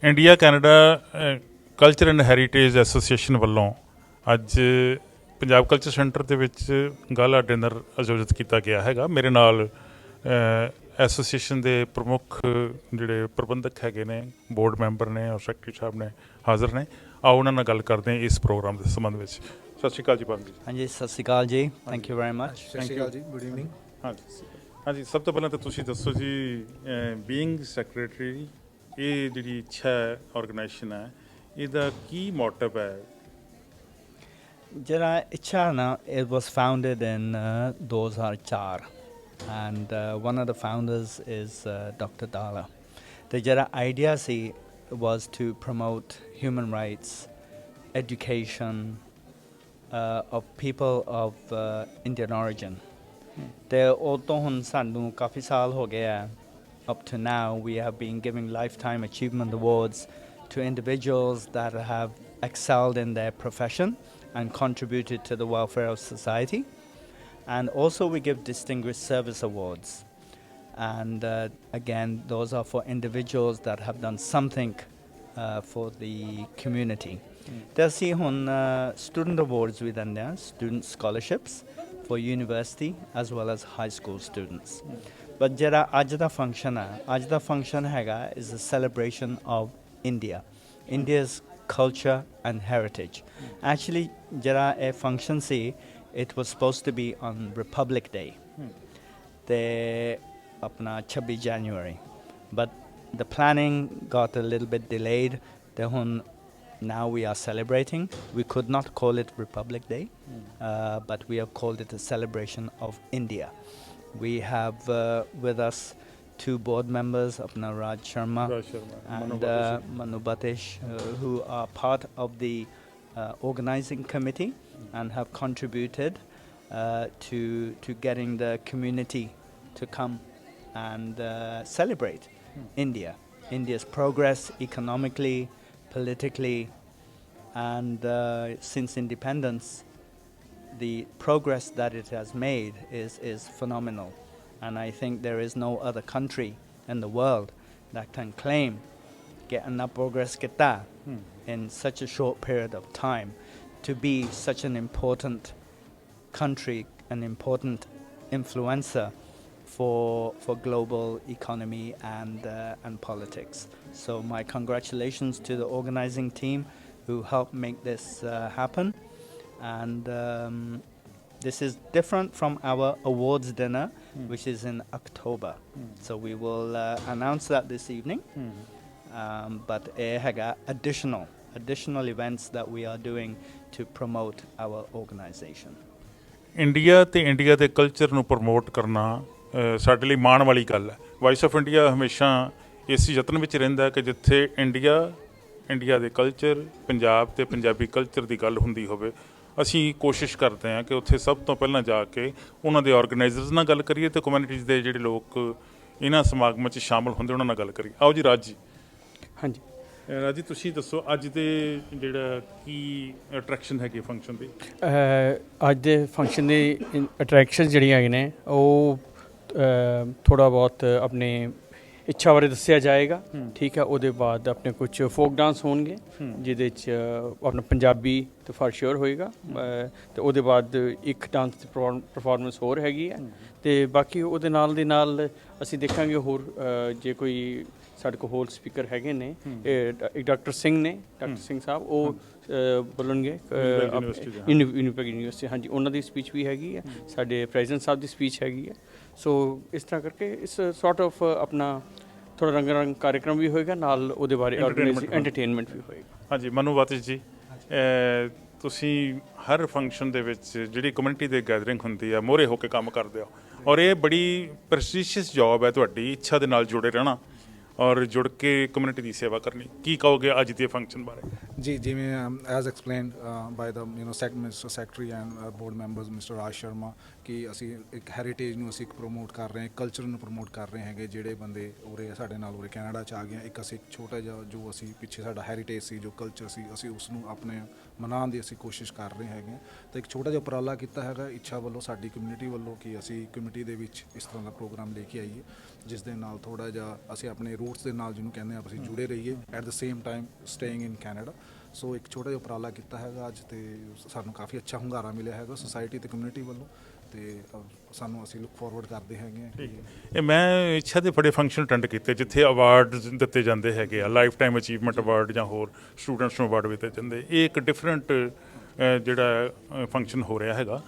India Canada culture and heritage association ਵੱਲੋਂ ਅੱਜ Punjab culture centre ਦੇ ਵਿੱਚ ਗਾਲਾ ਡਿਨਰ ਆਯੋਜਿਤ ਕੀਤਾ ਗਿਆ ਹੈਗਾ। ਮੇਰੇ ਨਾਲ ਐਸੋਸੀਏਸ਼ਨ ਦੇ ਪ੍ਰਮੁੱਖ ਜਿਹੜੇ ਪ੍ਰਬੰਧਕ ਹੈਗੇ ਨੇ, ਬੋਰਡ ਮੈਂਬਰ ਨੇ ਔਰ ਸੈਕਟਰੀ ਸਾਹਿਬ ਨੇ ਹਾਜ਼ਰ ਨੇ। ਆਓ ਉਹਨਾਂ ਨਾਲ ਗੱਲ ਕਰਦੇ ਹਾਂ ਇਸ ਪ੍ਰੋਗਰਾਮ ਦੇ ਸੰਬੰਧ ਵਿੱਚ। ਸਤਿ ਸ਼੍ਰੀ ਅਕਾਲ ਜੀ ਪਰਮ ਜੀ। ਹਾਂਜੀ, ਸਤਿ ਸ਼੍ਰੀ ਅਕਾਲ ਜੀ, ਥੈਂਕ ਯੂ ਵੈਰੀ ਮਚ। ਸਤਿ ਸ਼੍ਰੀ ਅਕਾਲ ਜੀ, ਗੁੱਡ ਈਵਨਿੰਗ। ਹਾਂਜੀ, ਸਭ ਤੋਂ ਪਹਿਲਾਂ ਤਾਂ ਤੁਸੀਂ ਦੱਸੋ ਜੀ, ਬੀਇੰਗ ਸੈਕਟਰੀ, ਇਹ ਜਿਹੜੀ ਇੱਛਾ ਆਰਗੇਨਾਈਜੇਸ਼ਨ ਹੈ, ਇਹਦਾ ਕੀ ਮੋਟਿਵ ਹੈ? ਜਿਹੜਾ ICCHA ਨਾ, it was founded in 2004 and one of the founders is Dr. Dala. The ਜਿਹੜਾ idea C was to promote human rights, education of people of Indian origin. ਤੇ ਉਹ ਤੋਂ ਹੁਣ ਸਾਨੂੰ ਕਾਫੀ ਸਾਲ ਹੋ ਗਏ ਆ। Up to now we have been giving lifetime achievement awards to individuals that have excelled in their profession and contributed to the welfare of society. And also we give distinguished service awards. And again, those are for individuals that have done something for the community. There see on student awards we then there, student scholarships for university as well as high school students. But jera aj da function hega is a celebration of India, India's culture and heritage. Actually, jera a function see, it was supposed to be on Republic Day, the apna 26 January, but the planning got a little bit delayed. Now we are celebrating. We could not call it Republic Day, but we have called it a celebration of India. We have with us two board members, Apna Raj Sharma and Manu Batish, who are part of the organizing committee and have contributed to getting the community to come and celebrate India's progress economically, politically, and since independence, the progress that it has made is phenomenal. And I think there is no other country in the world that can claim getting that progress in such a short period of time, to be such an important country, an important influencer for global economy and politics. So my congratulations to the organizing team who helped make this happen. And this is different from our awards dinner, which is in October. So we will announce that this evening. But additional events that we are doing to promote our organization. India ਤੇ India ਦੇ culture ਨੂੰ promote ਕਰਨਾ ਸਾਡੇ ਲਈ ਮਾਣ ਵਾਲੀ ਗੱਲ ਹੈ। ਵਾਇਸ ਆਫ ਇੰਡੀਆ ਹਮੇਸ਼ਾ ਇਸ ਯਤਨ ਵਿੱਚ ਰਹਿੰਦਾ ਕਿ ਜਿੱਥੇ ਇੰਡੀਆ ਦੇ ਕਲਚਰ, ਪੰਜਾਬ ਤੇ ਪੰਜਾਬੀ ਕਲਚਰ ਦੀ ਗੱਲ ਹੁੰਦੀ ਹੋਵੇ, ਅਸੀਂ ਕੋਸ਼ਿਸ਼ ਕਰਦੇ ਹਾਂ ਕਿ ਉੱਥੇ ਸਭ ਤੋਂ ਪਹਿਲਾਂ ਜਾ ਕੇ ਉਹਨਾਂ ਦੇ ਆਰਗੇਨਾਈਜ਼ਰਸ ਨਾਲ ਗੱਲ ਕਰੀਏ ਤੇ ਕਮਿਊਨਿਟੀਜ਼ ਦੇ ਜਿਹੜੇ ਲੋਕ ਇਹਨਾਂ ਸਮਾਗਮਾਂ 'ਚ ਸ਼ਾਮਲ ਹੁੰਦੇ ਉਹਨਾਂ ਨਾਲ ਗੱਲ ਕਰੀਏ। ਆਓ ਜੀ ਰਾਜ ਜੀ। ਹਾਂਜੀ ਰਾਜ ਜੀ, ਤੁਸੀਂ ਦੱਸੋ ਅੱਜ ਦੇ ਜਿਹੜਾ ਕੀ ਅਟਰੈਕਸ਼ਨ ਹੈਗੀ ਫੰਕਸ਼ਨ ਦੀ? ਅੱਜ ਦੇ ਫੰਕਸ਼ਨ ਦੀ ਅਟਰੈਕਸ਼ਨ ਜਿਹੜੀਆਂ ਹੈਗੇ ਨੇ ਉਹ ਥੋੜ੍ਹਾ ਬਹੁਤ ਆਪਣੇ ਇੱਛਾ ਬਾਰੇ ਦੱਸਿਆ ਜਾਏਗਾ, ਠੀਕ ਹੈ। ਉਹਦੇ ਬਾਅਦ ਆਪਣੇ ਕੁਝ ਫੋਕ ਡਾਂਸ ਹੋਣਗੇ ਜਿਹਦੇ 'ਚ ਆਪਣਾ ਪੰਜਾਬੀ ਤੇ ਫਾਰ ਸ਼ੋਰ ਹੋਏਗਾ, ਅਤੇ ਉਹਦੇ ਬਾਅਦ ਇੱਕ ਡਾਂਸ ਦੀ ਪਰਫੋਰਮੈਂਸ ਹੋਰ ਹੈਗੀ ਹੈ। ਅਤੇ ਬਾਕੀ ਉਹਦੇ ਨਾਲ ਦੀ ਨਾਲ ਅਸੀਂ ਦੇਖਾਂਗੇ ਹੋਰ ਜੇ ਕੋਈ ਸਾਡੇ ਕੋਲ ਹੋਰ ਸਪੀਕਰ ਹੈਗੇ ਨੇ। ਇੱਕ ਡਾਕਟਰ ਸਿੰਘ ਸਾਹਿਬ ਉਹ ਬੋਲਣਗੇ ਵਿਨੀਪੈਗ ਯੂਨੀਵਰਸਿਟੀ, ਹਾਂਜੀ, ਉਹਨਾਂ ਦੀ ਸਪੀਚ ਵੀ ਹੈਗੀ ਹੈ, ਸਾਡੇ ਪ੍ਰੈਜ਼ੀਡੈਂਟ ਸਾਹਿਬ ਦੀ ਸਪੀਚ ਹੈਗੀ ਹੈ। ਸੋ ਇਸ ਤਰ੍ਹਾਂ ਕਰਕੇ ਇਸ ਸੌਰਟ ਆਫ ਆਪਣਾ ਥੋੜ੍ਹਾ ਰੰਗ ਕਾਰਿਕ੍ਰਮ ਵੀ ਹੋਏਗਾ, ਨਾਲ ਉਹਦੇ ਬਾਰੇ ਐਂਟਰਟੇਨਮੈਂਟ ਵੀ ਹੋਏਗਾ। ਹਾਂਜੀ, ਮਨੂ ਬਾਤਿਸ਼ ਜੀ, ਤੁਸੀਂ ਹਰ ਫੰਕਸ਼ਨ ਦੇ ਵਿੱਚ ਜਿਹੜੀ ਕਮਿਊਨਿਟੀ ਦੇ ਗੈਦਰਿੰਗ ਹੁੰਦੀ ਆ, ਮੋਹਰੇ ਹੋ ਕੇ ਕੰਮ ਕਰਦੇ ਹੋ, ਔਰ ਇਹ ਬੜੀ ਪ੍ਰੈਸਟੀਸ਼ੀਅਸ ਜੋਬ ਹੈ ਤੁਹਾਡੀ, ਇੱਛਾ ਦੇ ਨਾਲ ਜੁੜੇ ਰਹਿਣਾ ਔਰ ਜੁੜ ਕੇ ਕਮਿਊਨਿਟੀ ਦੀ ਸੇਵਾ ਕਰਨੀ। ਕੀ ਕਹੋਗੇ ਅੱਜ ਦੇ ਫੰਕਸ਼ਨ ਬਾਰੇ? ਜੀ, ਜਿਵੇਂ as explained by the mister secretary and board members mister Raj Sharma, ਕਿ ਅਸੀਂ ਇੱਕ ਹੈਰੀਟੇਜ ਨੂੰ ਅਸੀਂ ਪ੍ਰਮੋਟ ਕਰ ਰਹੇ ਹਾਂ, ਕਲਚਰ ਨੂੰ ਪ੍ਰਮੋਟ ਕਰ ਰਹੇ ਹੈਗੇ। ਜਿਹੜੇ ਬੰਦੇ ਉਰੇ ਸਾਡੇ ਨਾਲ ਉਰੇ ਕੈਨੇਡਾ 'ਚ ਆ ਗਏ, ਇੱਕ ਅਸੀਂ ਛੋਟਾ ਜਿਹਾ ਜੋ ਅਸੀਂ ਪਿੱਛੇ ਸਾਡਾ ਹੈਰੀਟੇਜ ਸੀ, ਜੋ ਕਲਚਰ ਸੀ, ਅਸੀਂ ਉਸ ਨੂੰ ਆਪਣੇ ਮਨਾਉਣ ਦੀ ਅਸੀਂ ਕੋਸ਼ਿਸ਼ ਕਰ ਰਹੇ ਹੈਗੇ। ਤਾਂ ਇੱਕ ਛੋਟਾ ਜਿਹਾ ਉਪਰਾਲਾ ਕੀਤਾ ਹੈਗਾ ਇੱਛਾ ਵੱਲੋਂ, ਸਾਡੀ ਕਮਿਊਨਿਟੀ ਵੱਲੋਂ, ਕਿ ਅਸੀਂ ਕਮਿਊਨਿਟੀ ਦੇ ਵਿੱਚ ਇਸ ਤਰ੍ਹਾਂ ਦਾ ਪ੍ਰੋਗਰਾਮ ਲੈ ਕੇ ਆਈਏ, ਜਿਸ ਦੇ ਨਾਲ ਥੋੜ੍ਹਾ ਜਿਹਾ ਅਸੀਂ ਆਪਣੇ ਰੂਟਸ ਦੇ ਨਾਲ ਜਿਹਨੂੰ ਕਹਿੰਦੇ ਹਾਂ ਅਸੀਂ ਜੁੜੇ ਰਹੀਏ, at the same time staying in Canada. So ਇੱਕ ਛੋਟਾ ਜਿਹਾ ਉਪਰਾਲਾ ਕੀਤਾ ਹੈਗਾ ਅੱਜ, ਤੇ ਸਾਨੂੰ ਕਾਫੀ ਅੱਛਾ ਹੁੰਗਾਰਾ ਮਿਲਿਆ ਹੈਗਾ ਸੋਸਾਇਟੀ ਤੇ ਕਮਿਊਨਿਟੀ ਵੱਲੋਂ, ਤੇ ਸਾਨੂੰ ਅਸੀਂ ਲੁੱਕ ਫਾਰਵਰਡ ਕਰਦੇ ਹੈਗੇ ਹਾਂ। ਇਹ ਮੈਂ ਇੱਛਾ ਦੇ ਬੜੇ ਫੰਕਸ਼ਨ ਅਟੈਂਡ ਕੀਤੇ ਜਿੱਥੇ ਅਵਾਰਡ ਦਿੱਤੇ ਜਾਂਦੇ ਹੈਗੇ ਆ, ਲਾਈਫ ਟਾਈਮ ਅਚੀਵਮੈਂਟ ਅਵਾਰਡ ਜਾਂ ਹੋਰ ਸਟੂਡੈਂਟਸ ਨੂੰ ਅਵਾਰਡ ਵੀ ਦਿੱਤੇ ਜਾਂਦੇ। ਇਹ ਇੱਕ ਡਿਫਰੈਂਟ ਜਿਹੜਾ ਫੰਕਸ਼ਨ ਹੋ ਰਿਹਾ ਹੈਗਾ।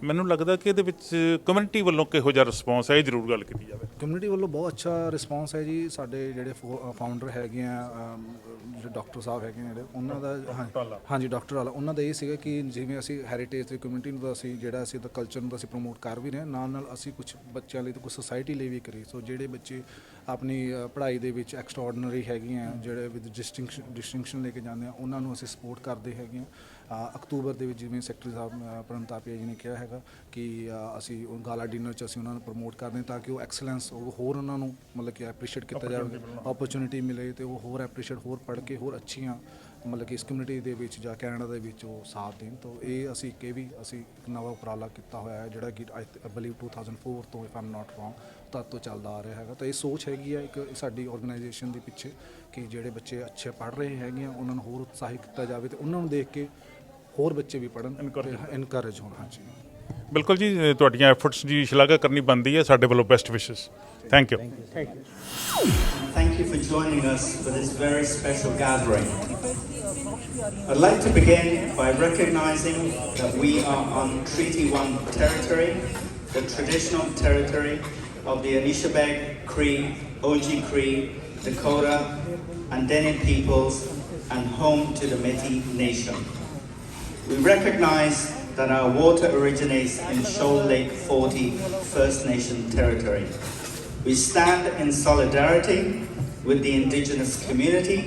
ਮੈਨੂੰ ਲੱਗਦਾ ਕਿ ਇਹਦੇ ਵਿੱਚ ਕਮਿਊਨਿਟੀ ਵੱਲੋਂ ਕਿਹੋ ਜਿਹਾ ਰਿਸਪੌਂਸ ਹੈ, ਇਹ ਜ਼ਰੂਰ ਗੱਲ ਕੀਤੀ ਜਾਵੇ। ਕਮਿਊਨਿਟੀ ਵੱਲੋਂ ਬਹੁਤ ਅੱਛਾ ਰਿਸਪੌਂਸ ਹੈ ਜੀ। ਸਾਡੇ ਜਿਹੜੇ ਫਾਊਂਡਰ ਹੈਗੇ ਆ, ਜਿਹੜੇ ਡਾਕਟਰ ਸਾਹਿਬ ਹੈਗੇ ਨੇ ਜਿਹੜੇ, ਉਹਨਾਂ ਦਾ ਹਾਂਜੀ ਡਾਕਟਰ ਵਾਲਾ, ਉਹਨਾਂ ਦਾ ਇਹ ਸੀਗਾ ਕਿ ਜਿਵੇਂ ਅਸੀਂ ਹੈਰੀਟੇਜ ਦੀ ਕਮਿਊਨਿਟੀ ਨੂੰ ਤਾਂ ਅਸੀਂ ਜਿਹੜਾ ਅਸੀਂ ਤਾਂ ਕਲਚਰ ਨੂੰ ਤਾਂ ਅਸੀਂ ਪ੍ਰਮੋਟ ਕਰ ਵੀ ਰਹੇ ਹਾਂ, ਨਾਲ ਨਾਲ ਅਸੀਂ ਕੁਝ ਬੱਚਿਆਂ ਲਈ ਤਾਂ ਕੁਝ ਸੁਸਾਇਟੀ ਲਈ ਵੀ ਕਰੀਏ। ਸੋ ਜਿਹੜੇ ਬੱਚੇ ਆਪਣੀ ਪੜ੍ਹਾਈ ਦੇ ਵਿੱਚ ਐਕਸਟਰਾਆਰਡਨਰੀ ਹੈਗੇ ਆ, ਜਿਹੜੇ ਵਿਦ ਡਿਸਟਿੰਕਸ਼ਨ ਲੈ ਕੇ ਜਾਂਦੇ ਆ, ਉਹਨਾਂ ਨੂੰ ਅਸੀਂ ਸਪੋਰਟ ਕਰਦੇ ਹੈਗੇ ਹਾਂ। ਅਕਤੂਬਰ ਦੇ ਵਿੱਚ ਜਿਵੇਂ ਸੈਕਟਰੀ ਸਾਹਿਬ ਪ੍ਰਣਤਾਪੀਆ ਜੀ ਨੇ ਕਿਹਾ ਹੈਗਾ ਕਿ ਅਸੀਂ ਉਹ ਗਾਲਾ ਡਿਨਰ 'ਚ ਅਸੀਂ ਉਹਨਾਂ ਨੂੰ ਪ੍ਰਮੋਟ ਕਰਦੇ ਹਾਂ, ਤਾਂ ਕਿ ਉਹ ਐਕਸਲੈਂਸ ਹੋਰ ਉਹਨਾਂ ਨੂੰ ਮਤਲਬ ਕਿ ਐਪਰੀਸ਼ੀਏਟ ਕੀਤਾ ਜਾਵੇ, ਓਪਰਚੁਨਿਟੀ ਮਿਲੇ, ਅਤੇ ਉਹ ਹੋਰ ਐਪਰੀਸ਼ੀਏਟ ਹੋਰ ਪੜ੍ਹ ਕੇ ਹੋਰ ਅੱਛੀਆਂ ਮਤਲਬ ਕਿ ਇਸ ਕਮਿਊਨਿਟੀ ਦੇ ਵਿੱਚ ਜਾਂ ਕੈਨੇਡਾ ਦੇ ਵਿੱਚ ਉਹ ਸਾਥ ਦੇਣ। ਤਾਂ ਇਹ ਅਸੀਂ ਅਸੀਂ ਇੱਕ ਨਵਾਂ ਉਪਰਾਲਾ ਕੀਤਾ ਹੋਇਆ ਹੈ, ਜਿਹੜਾ ਕਿ ਆਈ ਬਲੀਵ 2004 ਤੋਂ, ਇਫ ਆਮ ਨਾਟ ਰੋਂਗ, ਤਦ ਤੋਂ ਚੱਲਦਾ ਆ ਰਿਹਾ ਹੈਗਾ। ਤਾਂ ਇਹ ਸੋਚ ਹੈਗੀ ਆ ਇੱਕ ਸਾਡੀ ਆਰਗੇਨਾਈਜੇਸ਼ਨ ਦੇ ਪਿੱਛੇ, ਕਿ ਜਿਹੜੇ ਬੱਚੇ ਅੱਛੇ ਪੜ੍ਹ ਰਹੇ ਹੈਗੇ ਆ, ਉਹਨਾਂ ਨੂੰ ਹੋਰ ਉਤਸ਼ਾਹਿਤ ਕੀਤਾ ਜਾਵੇ, ਅਤੇ ਉਹਨਾਂ ਨੂੰ ਦੇਖ ਕੇ ਹੋਰ ਬੱਚੇ ਵੀ ਪੜ੍ਹਨ, ਇਨਕਰੇਜ ਹੋਣ। ਹਾਂਜੀ ਬਿਲਕੁਲ ਜੀ, ਤੁਹਾਡੀਆਂ ਐਫਰਟਸ ਦੀ ਸ਼ਲਾਘਾ ਕਰਨੀ ਬਣਦੀ ਹੈ। ਸਾਡੇ ਵੱਲੋਂ ਬੈਸਟ ਵਿਸ਼ੇਸ। Thank you. Thank you for joining us for this very special gathering. I'd like to begin by recognizing that we are on Treaty 1 territory, the traditional territory of the Anishinaabe, Cree, Oji Cree, Dakota, and Dene peoples, and home to the Métis Nation. We recognize that our water originates in Shoal Lake 40 First Nation territory. We stand in solidarity with the Indigenous community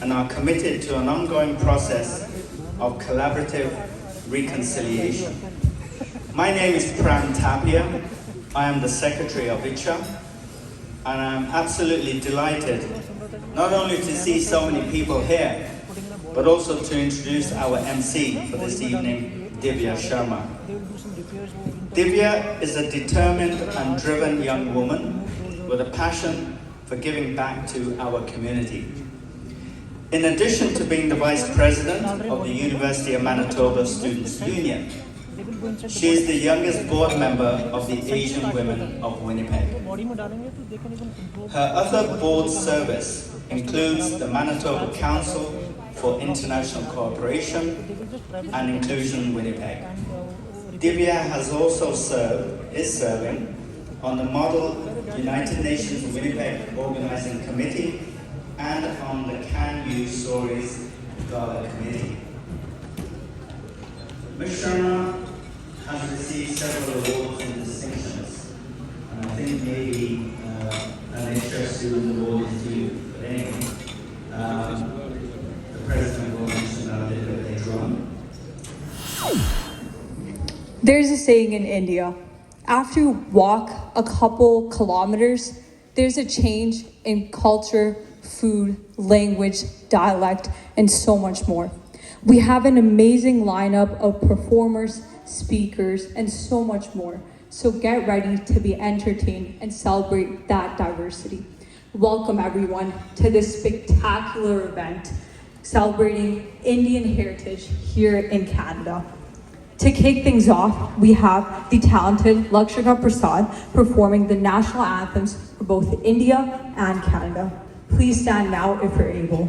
and are committed to an ongoing process of collaborative reconciliation. My name is Pran Tapia. I am the Secretary of ICCHA, and I am absolutely delighted not only to see so many people here, but also to introduce our MC for this evening, Divya Sharma. Divya is a determined and driven young woman with a passion for giving back to our community. In addition to being the Vice President of the University of Manitoba Students' Union, she is the youngest board member of the Asian Women of Winnipeg. Her other board service includes the Manitoba Council for International Cooperation and Inclusion Winnipeg. Divya is serving on the Model United Nations Winnipeg Organizing Committee and on the Can You Stories Gala Committee. Ms. Sharma has received several awards and distinctions, and I think maybe an interest to the award is due. But anyway, the President will mention that a little bit later on. There's a saying in India, after you walk a couple kilometers, there's a change in culture, food, language, dialect, and so much more. We have an amazing lineup of performers, speakers, and so much more. So get ready to be entertained and celebrate that diversity. Welcome everyone to this spectacular event celebrating Indian heritage here in Canada. To kick things off, we have the talented Lakshika Prasad performing the national anthems for both India and Canada. Please stand now if you're able.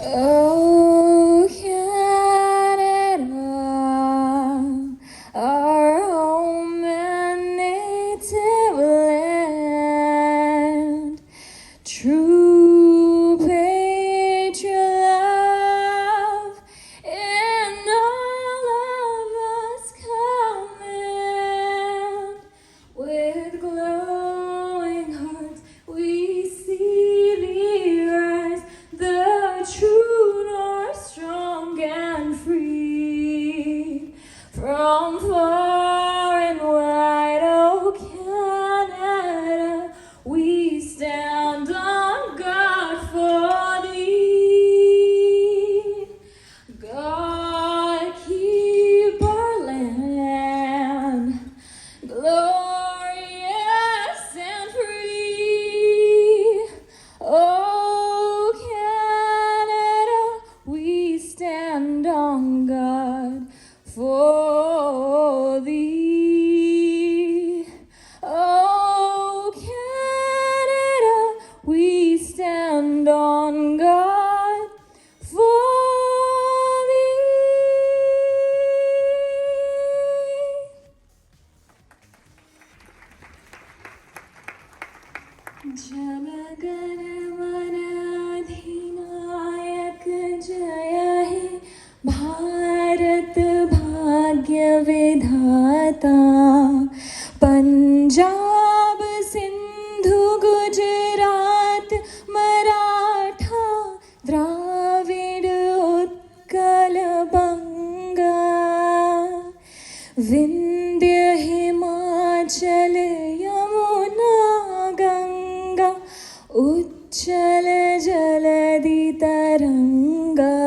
Oh, Canada, our home and native land, true patriot love in all of us command, with glory तरंगा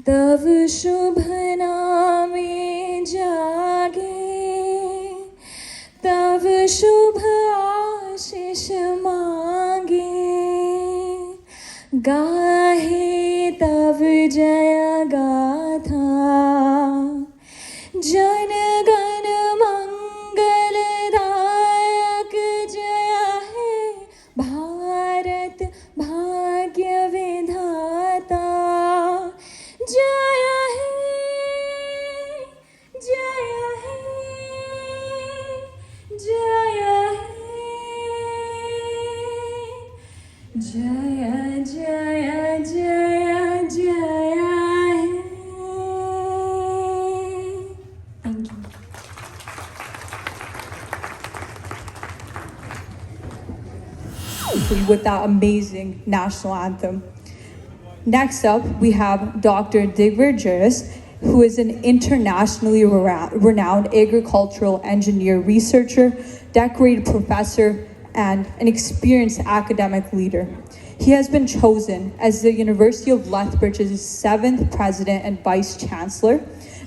तव शुभ नामे जागे तव शुभ आशीष मांगे गाहे तव जय गाथा जन गण मंगलदायक जय है भारत भाग्य विधाता जय है जय है जय है जय जय जय जय है Thank you. With that amazing national anthem. Next up, we have Dr. Digver Juris, who is an internationally renowned agricultural engineer, researcher, decorated professor, and an experienced academic leader. He has been chosen as the University of Lethbridge's 7th president and vice chancellor.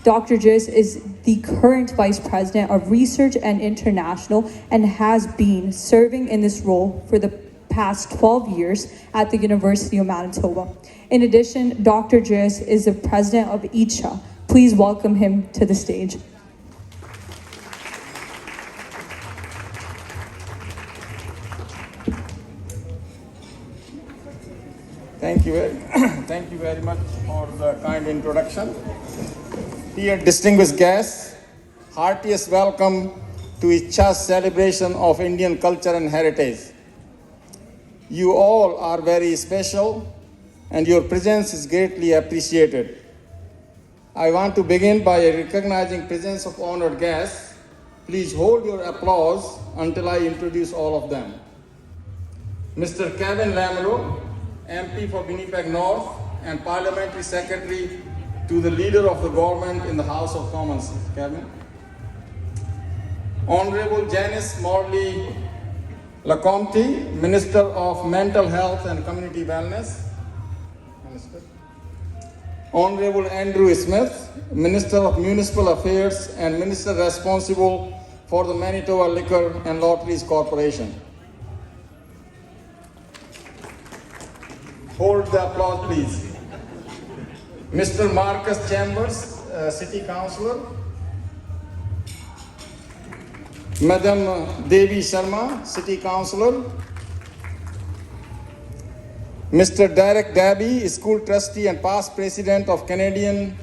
Dr. Juris is the current vice president of research and international and has been serving in this role for the past 12 years at the University of Manitoba. In addition, Dr. Juris is the president of ICCHA. Please welcome him to the stage. Thank you very much for the kind introduction. Dear distinguished guests, heartiest welcome to ICCHA's celebration of Indian culture and heritage. You all are very special and your presence is greatly appreciated. I want to begin by recognizing presence of honored guests. Please hold your applause until I introduce all of them. Mr. Kevin Lamoureux, MP for Winnipeg North and Parliamentary Secretary to the Leader of the Government in the House of Commons. Kevin. Honorable Janice Morley Lacomte, Minister of Mental Health and Community Wellness. Minister. Honorable Andrew Smith, Minister of Municipal Affairs and Minister responsible for the Manitoba Liquor and Lotteries Corporation. Hold the applause, please. Mr. Marcus Chambers, City Councillor. Madam Devi Sharma, City Councillor. Mr. Derek Dabby, School Trustee and past President of Caribbean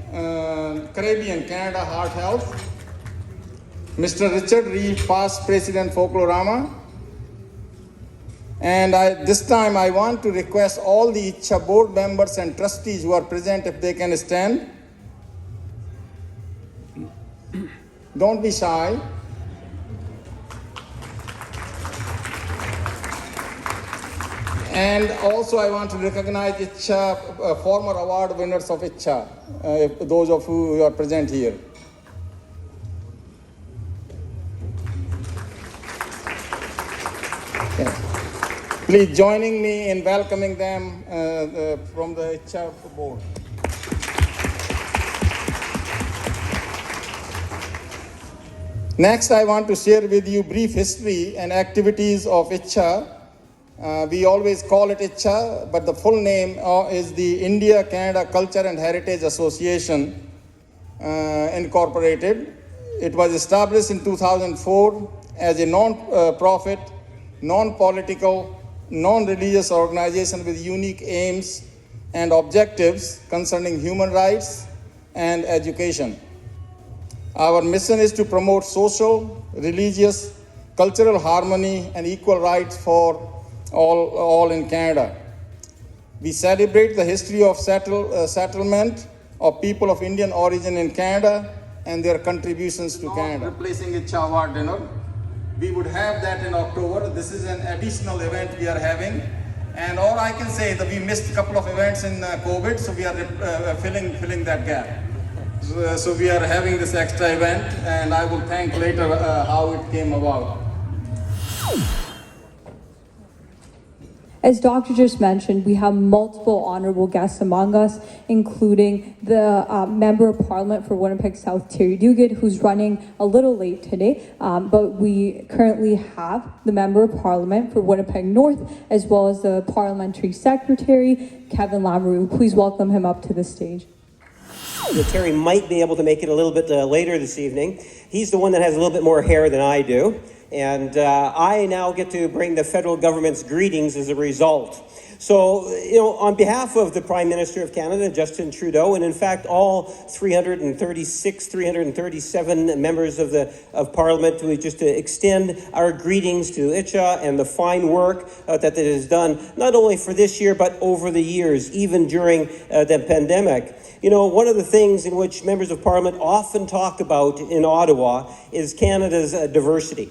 Canada Heart Health. Mr. Richard Reeve, past President Folklorama. And this time I want to request all the ICCHA board members and trustees who are present if they can stand. Don't be shy. And also I want to recognize ICCHA former award winners of ICCHA, those of you who are present here. Okay. Please joining me in welcoming them from the ICCHA board. Next, I want to share with you brief history and activities of ICCHA. We always call it ICCHA, but the full name is the India-Canada Culture and Heritage Association Incorporated. It was established in 2004 as a non-profit, non-political, non-religious organization with unique aims and objectives concerning human rights and education. Our mission is to promote social, religious, cultural harmony and equal rights for all in Canada. We celebrate the history of settlement of people of Indian origin in Canada and their contributions to Canada. Replacing ICCHA award dinner. We would have that in October. This is an additional event we are having. And all I can say is that we missed a couple of events in COVID, so we are filling that gap. So we are having this extra event, and I will thank later how it came about. As Dr. just mentioned, we have multiple honorable guests among us, including the Member of Parliament for Winnipeg South, Terry Duguid, who's running a little late today, but we currently have the Member of Parliament for Winnipeg North, as well as the Parliamentary Secretary, Kevin Lamoureux. Please welcome him up to the stage. Terry might be able to make it a little bit later this evening. He's the one that has a little bit more hair than I do. And I now get to bring the federal government's greetings as a result. So, on behalf of the Prime Minister of Canada, Justin Trudeau, and in fact all 337 members of Parliament, we just extend our greetings to ICCHA and the fine work that it has done, not only for this year, but over the years, even during the pandemic. One of the things in which members of Parliament often talk about in Ottawa is Canada's diversity.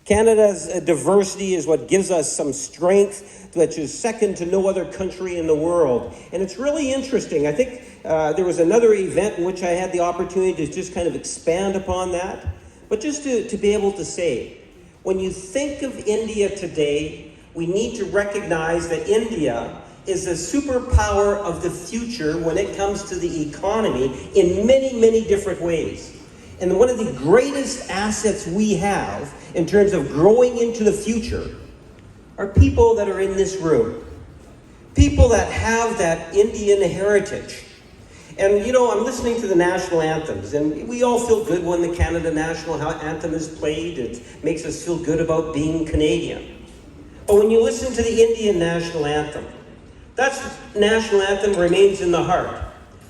Canada's diversity is what gives us some strength, which is second to no other country in the world. And it's really interesting. I think there was another event in which I had the opportunity to just kind of expand upon that. But just to be able to say, when you think of India today, we need to recognize that India is a superpower of the future when it comes to the economy in many, many different ways. And one of the greatest assets we have in terms of growing into the future are people that are in this room. People that have that Indian heritage. And I'm listening to the national anthems, and we all feel good when the Canada national anthem is played. It makes us feel good about being Canadian. But when you listen to the Indian national anthem, that national anthem remains in the heart.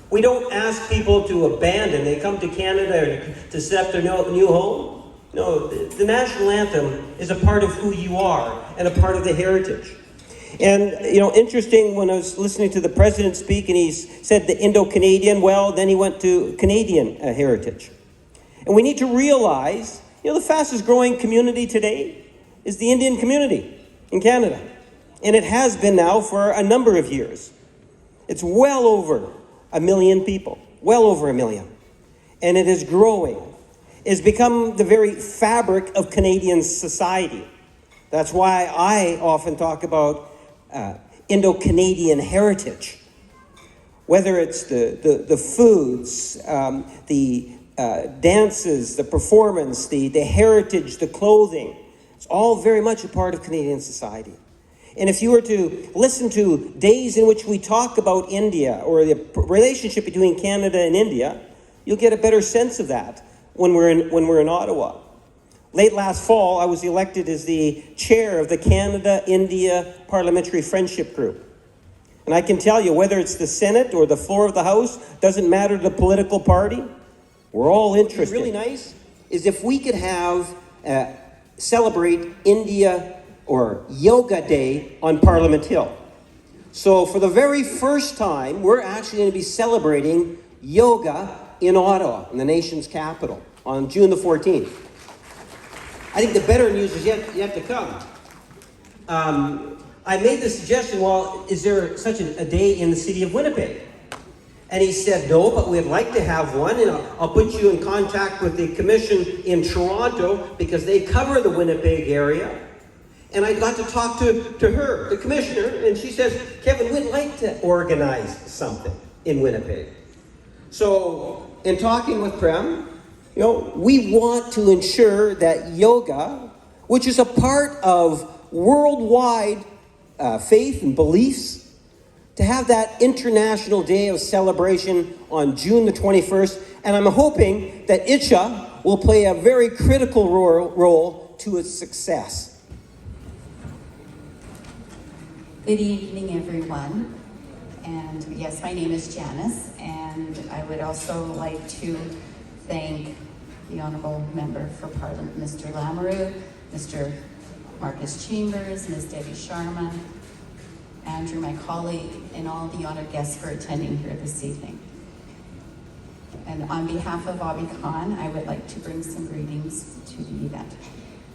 We don't ask people to abandon. They come to Canada to set up their new home. No, the national anthem is a part of who you are and a part of the heritage. And, interesting, when I was listening to the president speak and he said the Indo-Canadian, well, then he went to Canadian heritage. And we need to realize, the fastest growing community today is the Indian community in Canada. And it has been now for a number of years. It's well over 1 million people, well over 1 million. And it is growing. It's become the very fabric of Canadian society. That's why I often talk about Indo-Canadian heritage. Whether it's the foods, the dances, the performance, the heritage, the clothing, it's all very much a part of Canadian society. And if you were to listen to days in which we talk about India or the relationship between Canada and India, you'll get a better sense of that when we're in Ottawa. Late last fall, I was elected as the chair of the Canada-India Parliamentary Friendship Group. And I can tell you, whether it's the Senate or the floor of the House, doesn't matter the political party, we're all interested. What's really nice is if we could have celebrate India or Yoga Day on Parliament Hill. So for the very first time, we're actually going to be celebrating yoga in Ottawa, in the nation's capital, on June the 14th. I think the better news is yet to come. I made the suggestion, well, is there such a day in the city of Winnipeg? And he said, no, but we'd like to have one, and I'll put you in contact with the commission in Toronto because they cover the Winnipeg area. And I got to talk to her, the commissioner, and she says, Kevin, we'd like to organize something in Winnipeg. So, in talking with Prem, we want to ensure that yoga, which is a part of worldwide faith and beliefs, to have that International Day of Celebration on June the 21st. And I'm hoping that ICCHA will play a very critical role to its success. Good evening, everyone. And yes, my name is Janice, and I would also like to thank the Honourable Member for Parliament, Mr. Lamoureux, Mr. Marcus Chambers, Ms. Debbie Sharma, Andrew, my colleague, and all the honoured guests for attending here this evening. And on behalf of Bobby Khan, I would like to bring some greetings to the event.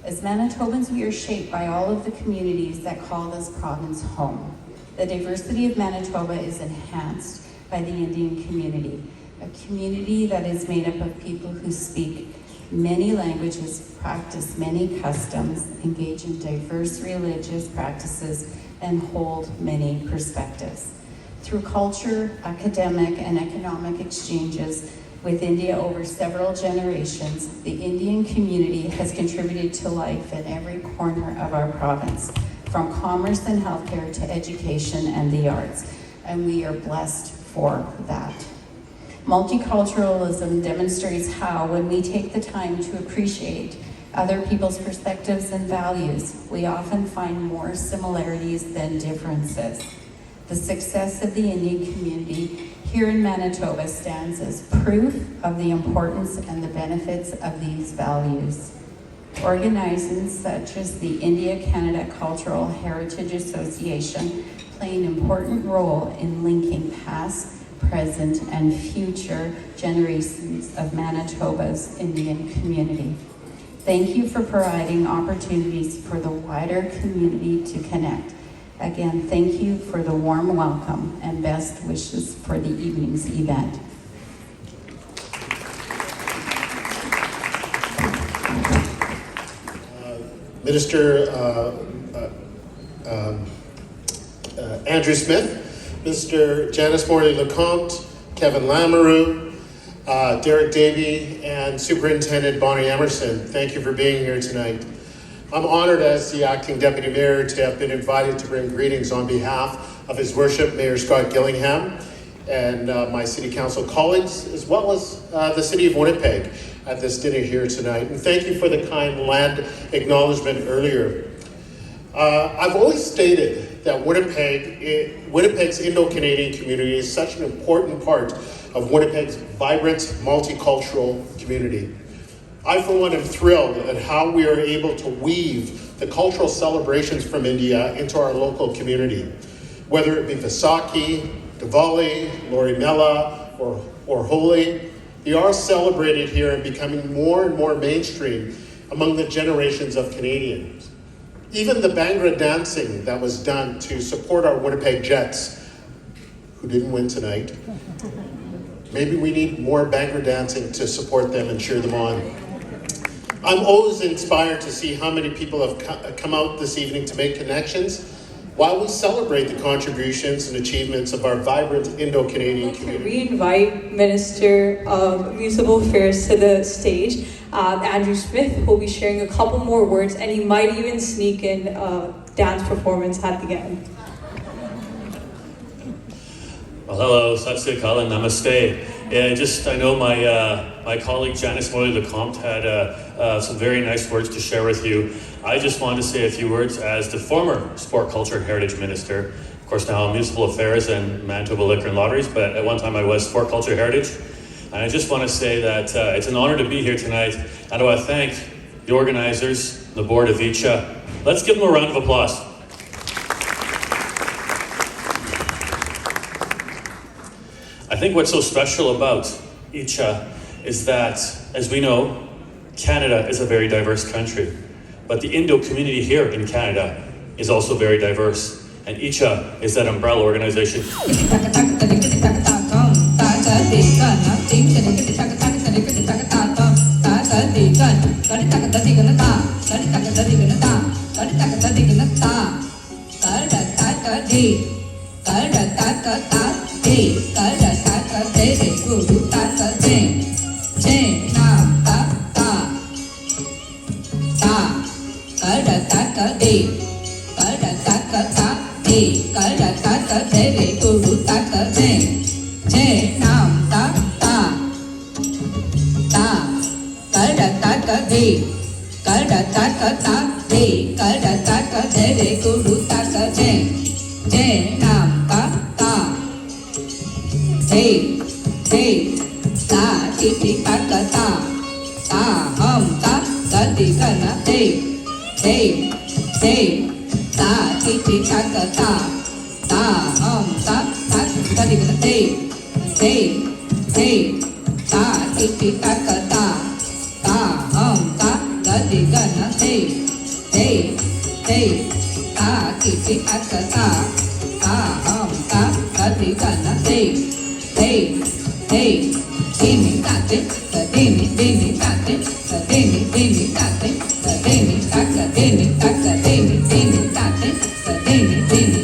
As Manitobans, we are shaped by all of the communities that call this province home. The diversity of Manitoba is enhanced by the Indian community, a community that is made up of people who speak many languages, practice many customs, engage in diverse religious practices, and hold many perspectives. Through culture, academic, and economic exchanges with India over several generations, the Indian community has contributed to life in every corner of our province, from commerce and healthcare to education and the arts, and we are blessed for that. Multiculturalism demonstrates how, when we take the time to appreciate other people's perspectives and values, we often find more similarities than differences. The success of the Indian community here in Manitoba stands as proof of the importance and the benefits of these values. Organizations such as the India-Canada Cultural Heritage Association play an important role in linking past, present, and future generations of Manitoba's Indian community. Thank you for providing opportunities for the wider community to connect. Again, thank you for the warm welcome and best wishes for the evening's event. Minister Andrew Smith, Mr. Janice Morley-Lecomte, Kevin Lamoureux, Derek Davey, and Superintendent Bonnie Emerson, thank you for being here tonight. I'm honored as the Acting Deputy Mayor to have been invited to bring greetings on behalf of His Worship Mayor Scott Gillingham and my City Council colleagues, as well as the City of Winnipeg at this dinner here tonight. And thank you for the kind land acknowledgement earlier. I've always stated that Winnipeg's Indo-Canadian community is such an important part of Winnipeg's vibrant, multicultural community. I, for one, am thrilled at how we are able to weave the cultural celebrations from India into our local community. Whether it be Vaisakhi, Diwali, Lori Mela, or Holi, they are celebrated here and becoming more and more mainstream among the generations of Canadians. Even the Bhangra dancing that was done to support our Winnipeg Jets, who didn't win tonight. Maybe we need more Bhangra dancing to support them and cheer them on. I'm always inspired to see how many people have come out this evening to make connections while we celebrate the contributions and achievements of our vibrant Indo-Canadian community. Re-invite Minister of Municipal Affairs to the stage, Andrew Smith, who will be sharing a couple more words, and he might even sneak in a dance performance at the end. Well, hello, Sat Sri Akal and Namaste. Yeah, I know my colleague Janice Morley-Lecomte had some very nice words to share with you. I just wanted to say a few words as the former Sport, Culture, and Heritage Minister. Of course, now I'm Municipal Affairs and Manitoba Liquor and Lotteries, but at one time I was Sport, Culture, Heritage. And I just want to say that it's an honor to be here tonight, and I want to thank the organizers, the board of ICCHA. Let's give them a round of applause. I think what's so special about ICCHA is that, as we know, Canada is a very diverse country, but the Indo community here in Canada is also very diverse, and ICCHA is that umbrella organization. Ding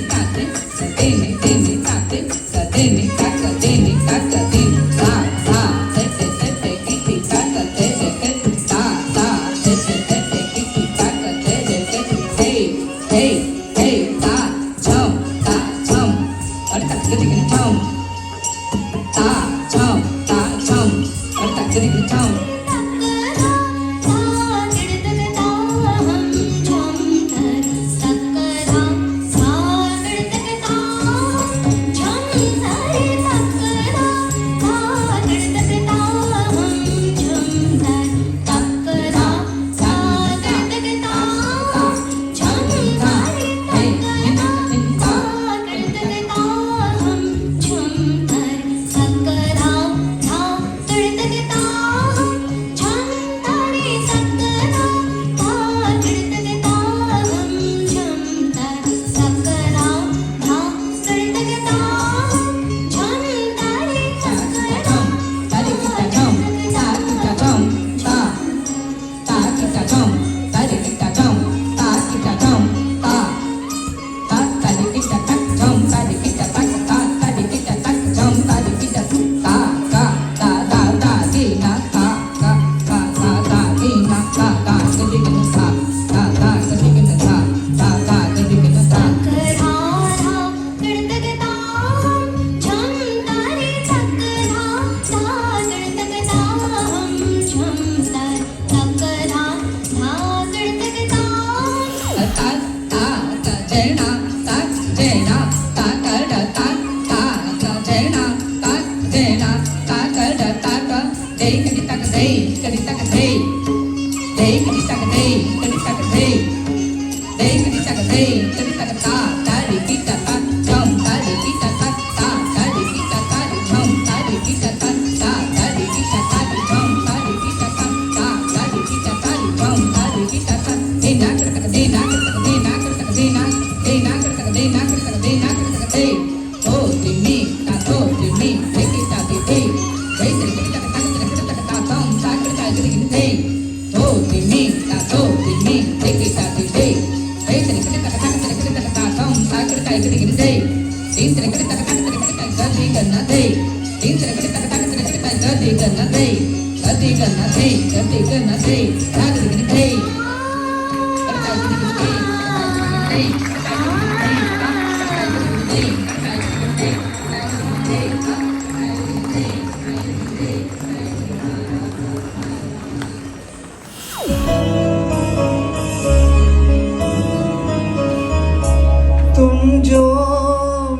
तुम जो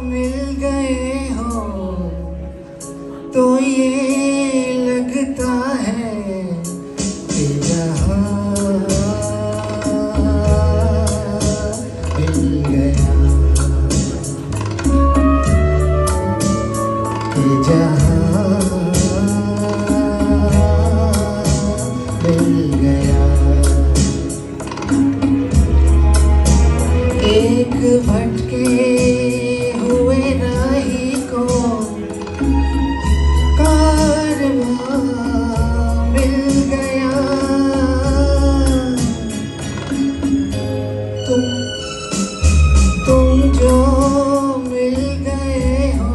मिल गए हो तो ये लगता है कि जहां मिल गया, कि जहां मिल गया। एक भटके हुए राही को कारवां मिल गया। तुम जो मिल गए हो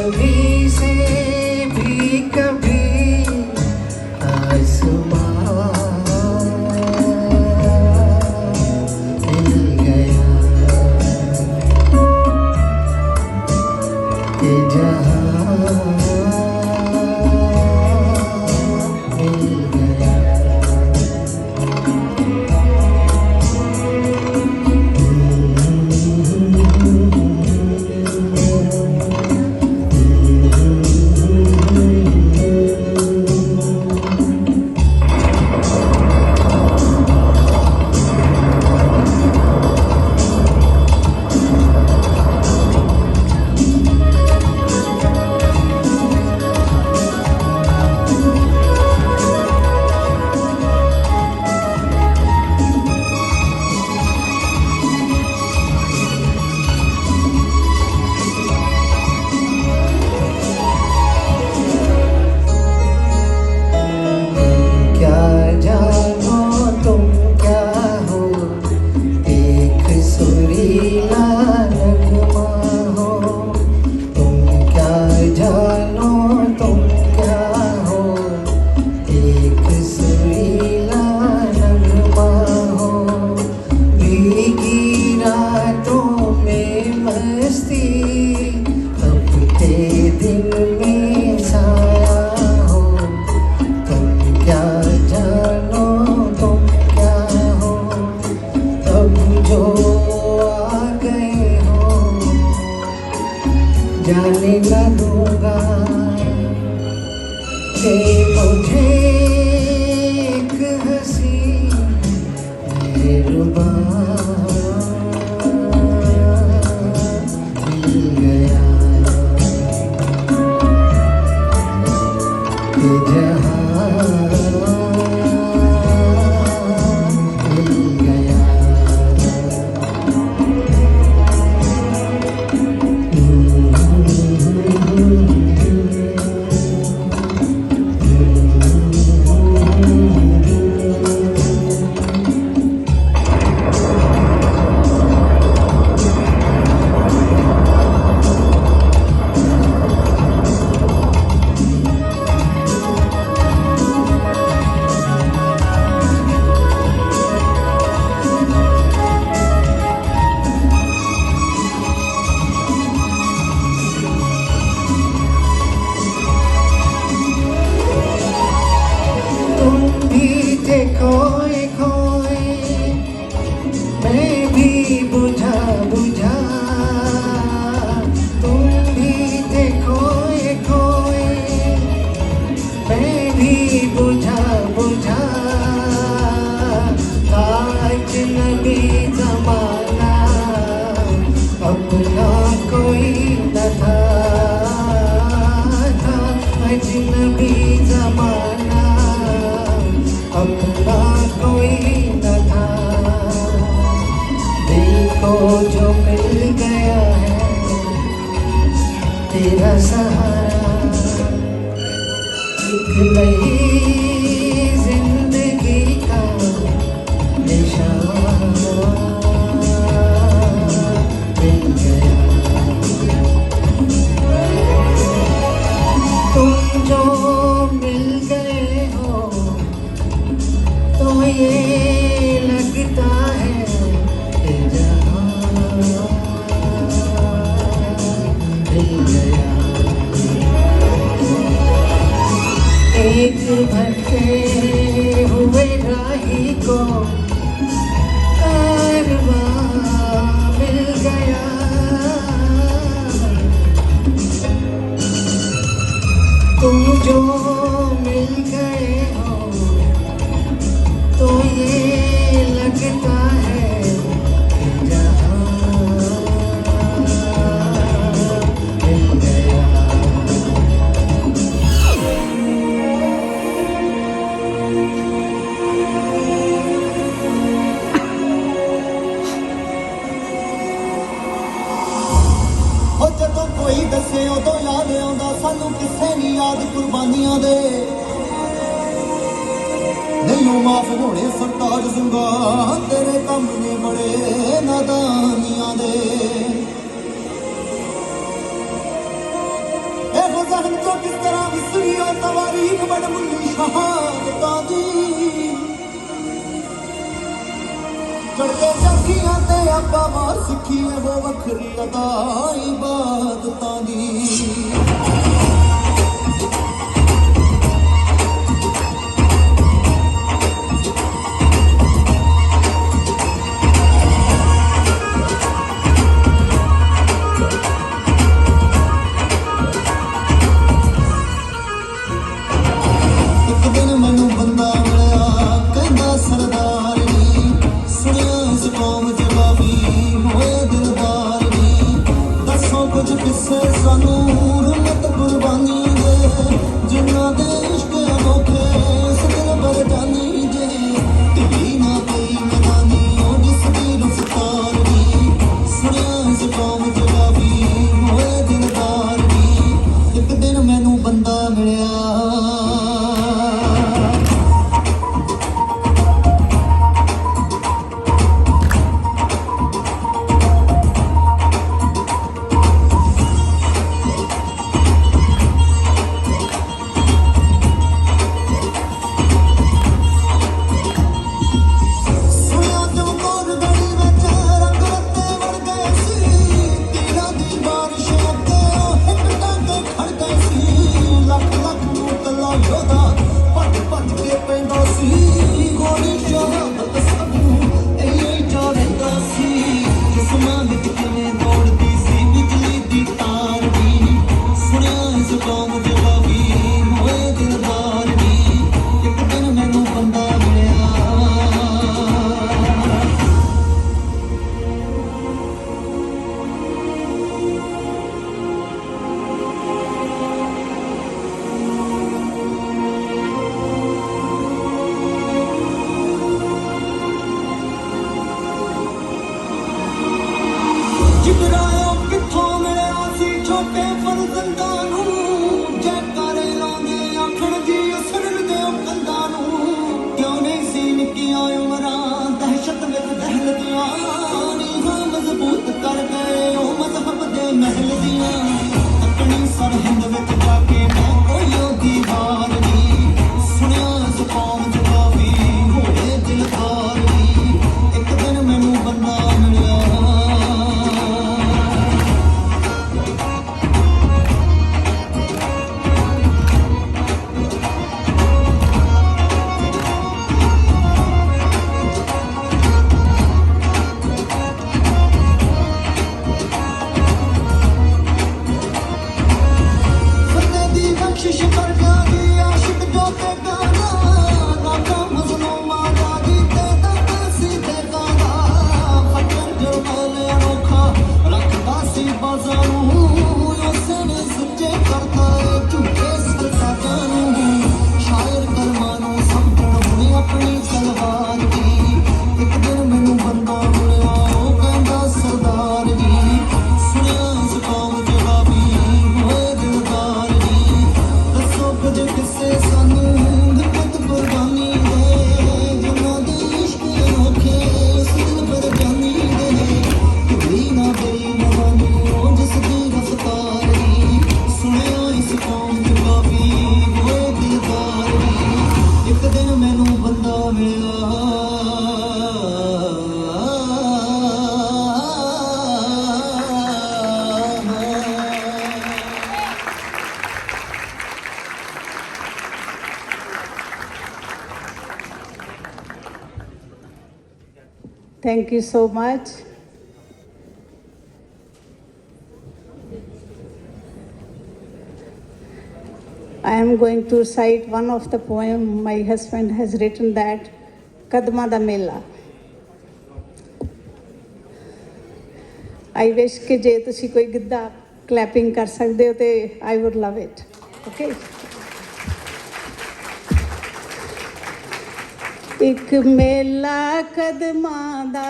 कभी से भी कभी आसमां मिल गया ये जहां मिल गया क्या जानो तुम क्या हो एक सुरीला नगमा हो तुम क्या जानो तुम क्या हो एक सुरीला नगमा हो भीगी रातों में मस्ती हफ्ते दिन में साया हो तुम क्या जानो तुम क्या हो तब जो आ गए हो जाने न दूंगा कि मुझे एक हंसी मेहरबान मिल गया ये जहां मिल गया तुम भी थे खोए खोए मैं भी बुझा बुझा तुम भी थे खोए खोए मैं भी बुझा बुझा आज नबी जमाना अपना कोई न था अजनबी जमाना अपना कोई न था दिल को जो मिल गया है तेरा सहारा एक नई जिंदगी का निशान मिल गया तुम जो मिल गए हो तो ये लगता है कि जहां मिल गया एक भटके हुए राही को कारवां मिल गया तुम जो मिल गए हो तो ये लगता है कि जहां मिल गया हो जदों कोई दसे उदों याद आउंदा सानू किसे नहीं याद कुर्बानियां दे नहीं माफ होने सरताज जुंगा तेरे कम ने बड़े नादानियां दे जहन चो किस तरह विसरी ओ तवारीख बड़मुल्ली शहादतां दी चढ़ते जाखियां ते आपां मार सिक्खी है वो वखरी अदा इबादतां दी Thank you so much. I am going to recite one of the poem my husband has written, that Kadma da Mela. I wish कि जे तुसी कोई गिद्दा clapping कर सकदे हो ते I would love it. Okay. एक मेला कदमां दा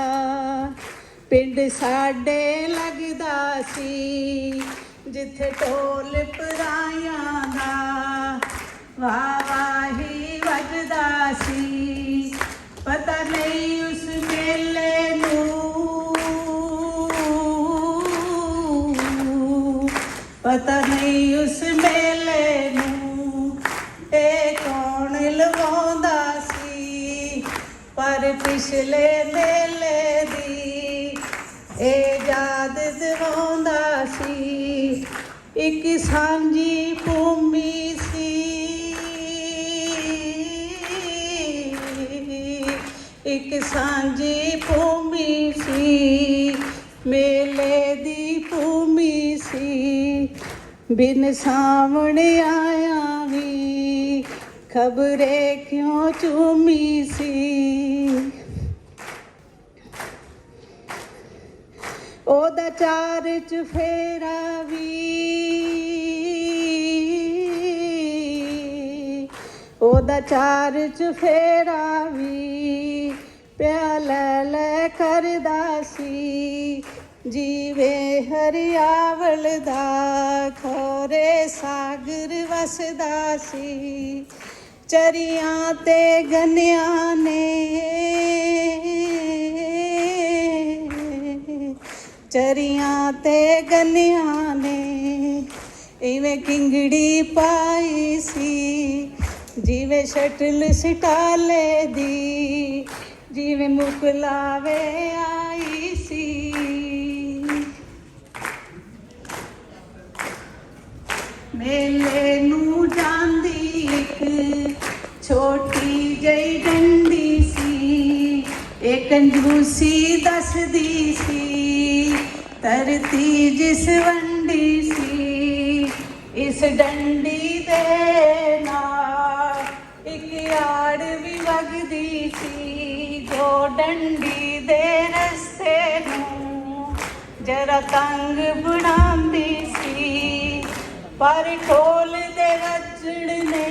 पिंड साडे लगदा सी, जिथे ढोल पराइयां दा वाह वाही वजदा सी। पता नहीं उस मेले नूं, पता नहीं उस मेले पिछले मेले दी ए याद दिवाउंदा सी एक सांझी भूमि सी एक सांझी भूमि सी मेले दी भूमि सी बिन सामने आया भी खबरें क्यों चूमी सी ओदा चार चफेरा भी ओदा चार चफेरा भी प्याला ले करदा सी जीवे हरियावल दा खोरे सागर वसदा सी चरियां ते गन्नियां ने चरियां ते गन्नियां ने इवें किंगड़ी पाई सी जिवें शटल सिटाले दी जिवें मुकलावे आई सी मेले नूं जांदी इक छोटी जई डंडी सी ए कंजूसी दसदी सी धरती जिस वंडी सी इस डंडी दे नाल इक याड़ भी वगदी सी जो डंडी दे रस्ते नूं जरा तंग बनांदी सी पर ढोल दे वजण ने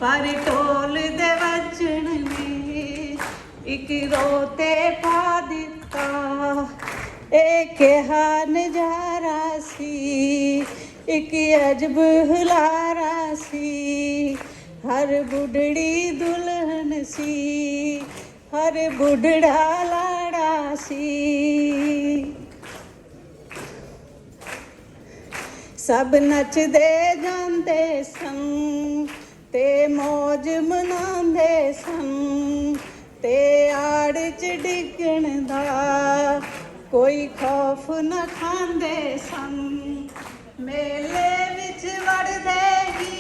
पर ढोल दे वजण ने एक रोते पा दिता एक नजारा सी एक अजब हुलारा सी हर बुढ़ड़ी दुल्हन सी हर बुढ़ड़ा लाड़ा सी सब नचदे जांदे सन ते मौज मनांदे सन ते आड़ च डिगण दा कोई खौफ न खांदे सन मेले विच वड़दे ही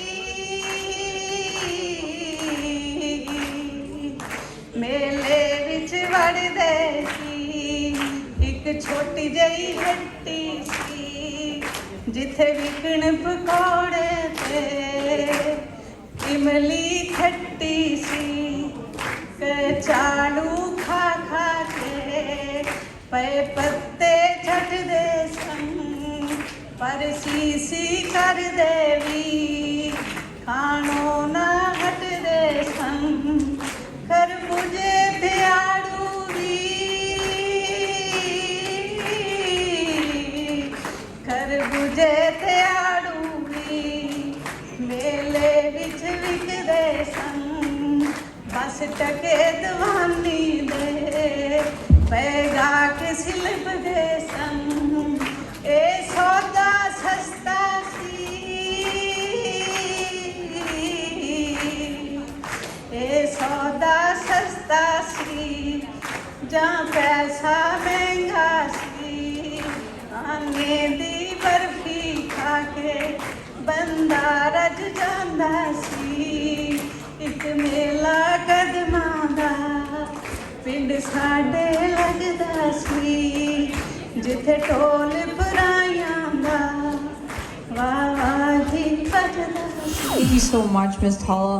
मेले विच वड़दे ही एक छोटी जही हट्टी सी जिथे विकण पकौड़े ते इमली खट्टी सी कचालू खा खा के पे पत्ते छटदे सन पर सी कर देवी खानो ना हटदे सन खरबूजे ते आड़ू भी खरबूजे ते आड़ू भी मेले विच विकदे सन बस टके दवानी दे पैगा के सिलबदे सन ए सौदा सस्ता सी ए सौदा सस्ता सी जहाँ पैसा महंगा सी आने दी बर्फी खा के बंदा रज जांदा सी एक मेला कदमां दा पिंड साडे लगदा सी जिथे ढोल पराइयां दा वाह वाह जी बजदा सी। Thank you so much, Ms. Thala.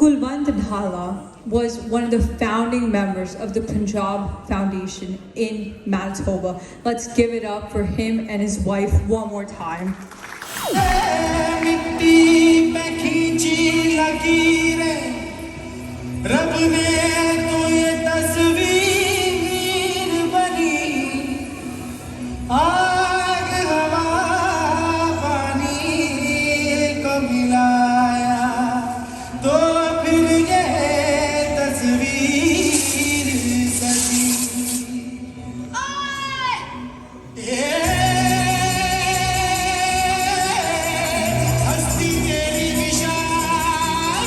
Kulwant Dhala was one of the founding members of the Punjab Foundation in Manitoba. Let's give it up for him and his wife one more time. रब ने तो ये तस्वीर बनी आग हवा पानी को मिलाया तो फिर ये तस्वीर सजी हस्ती तेरी विशाल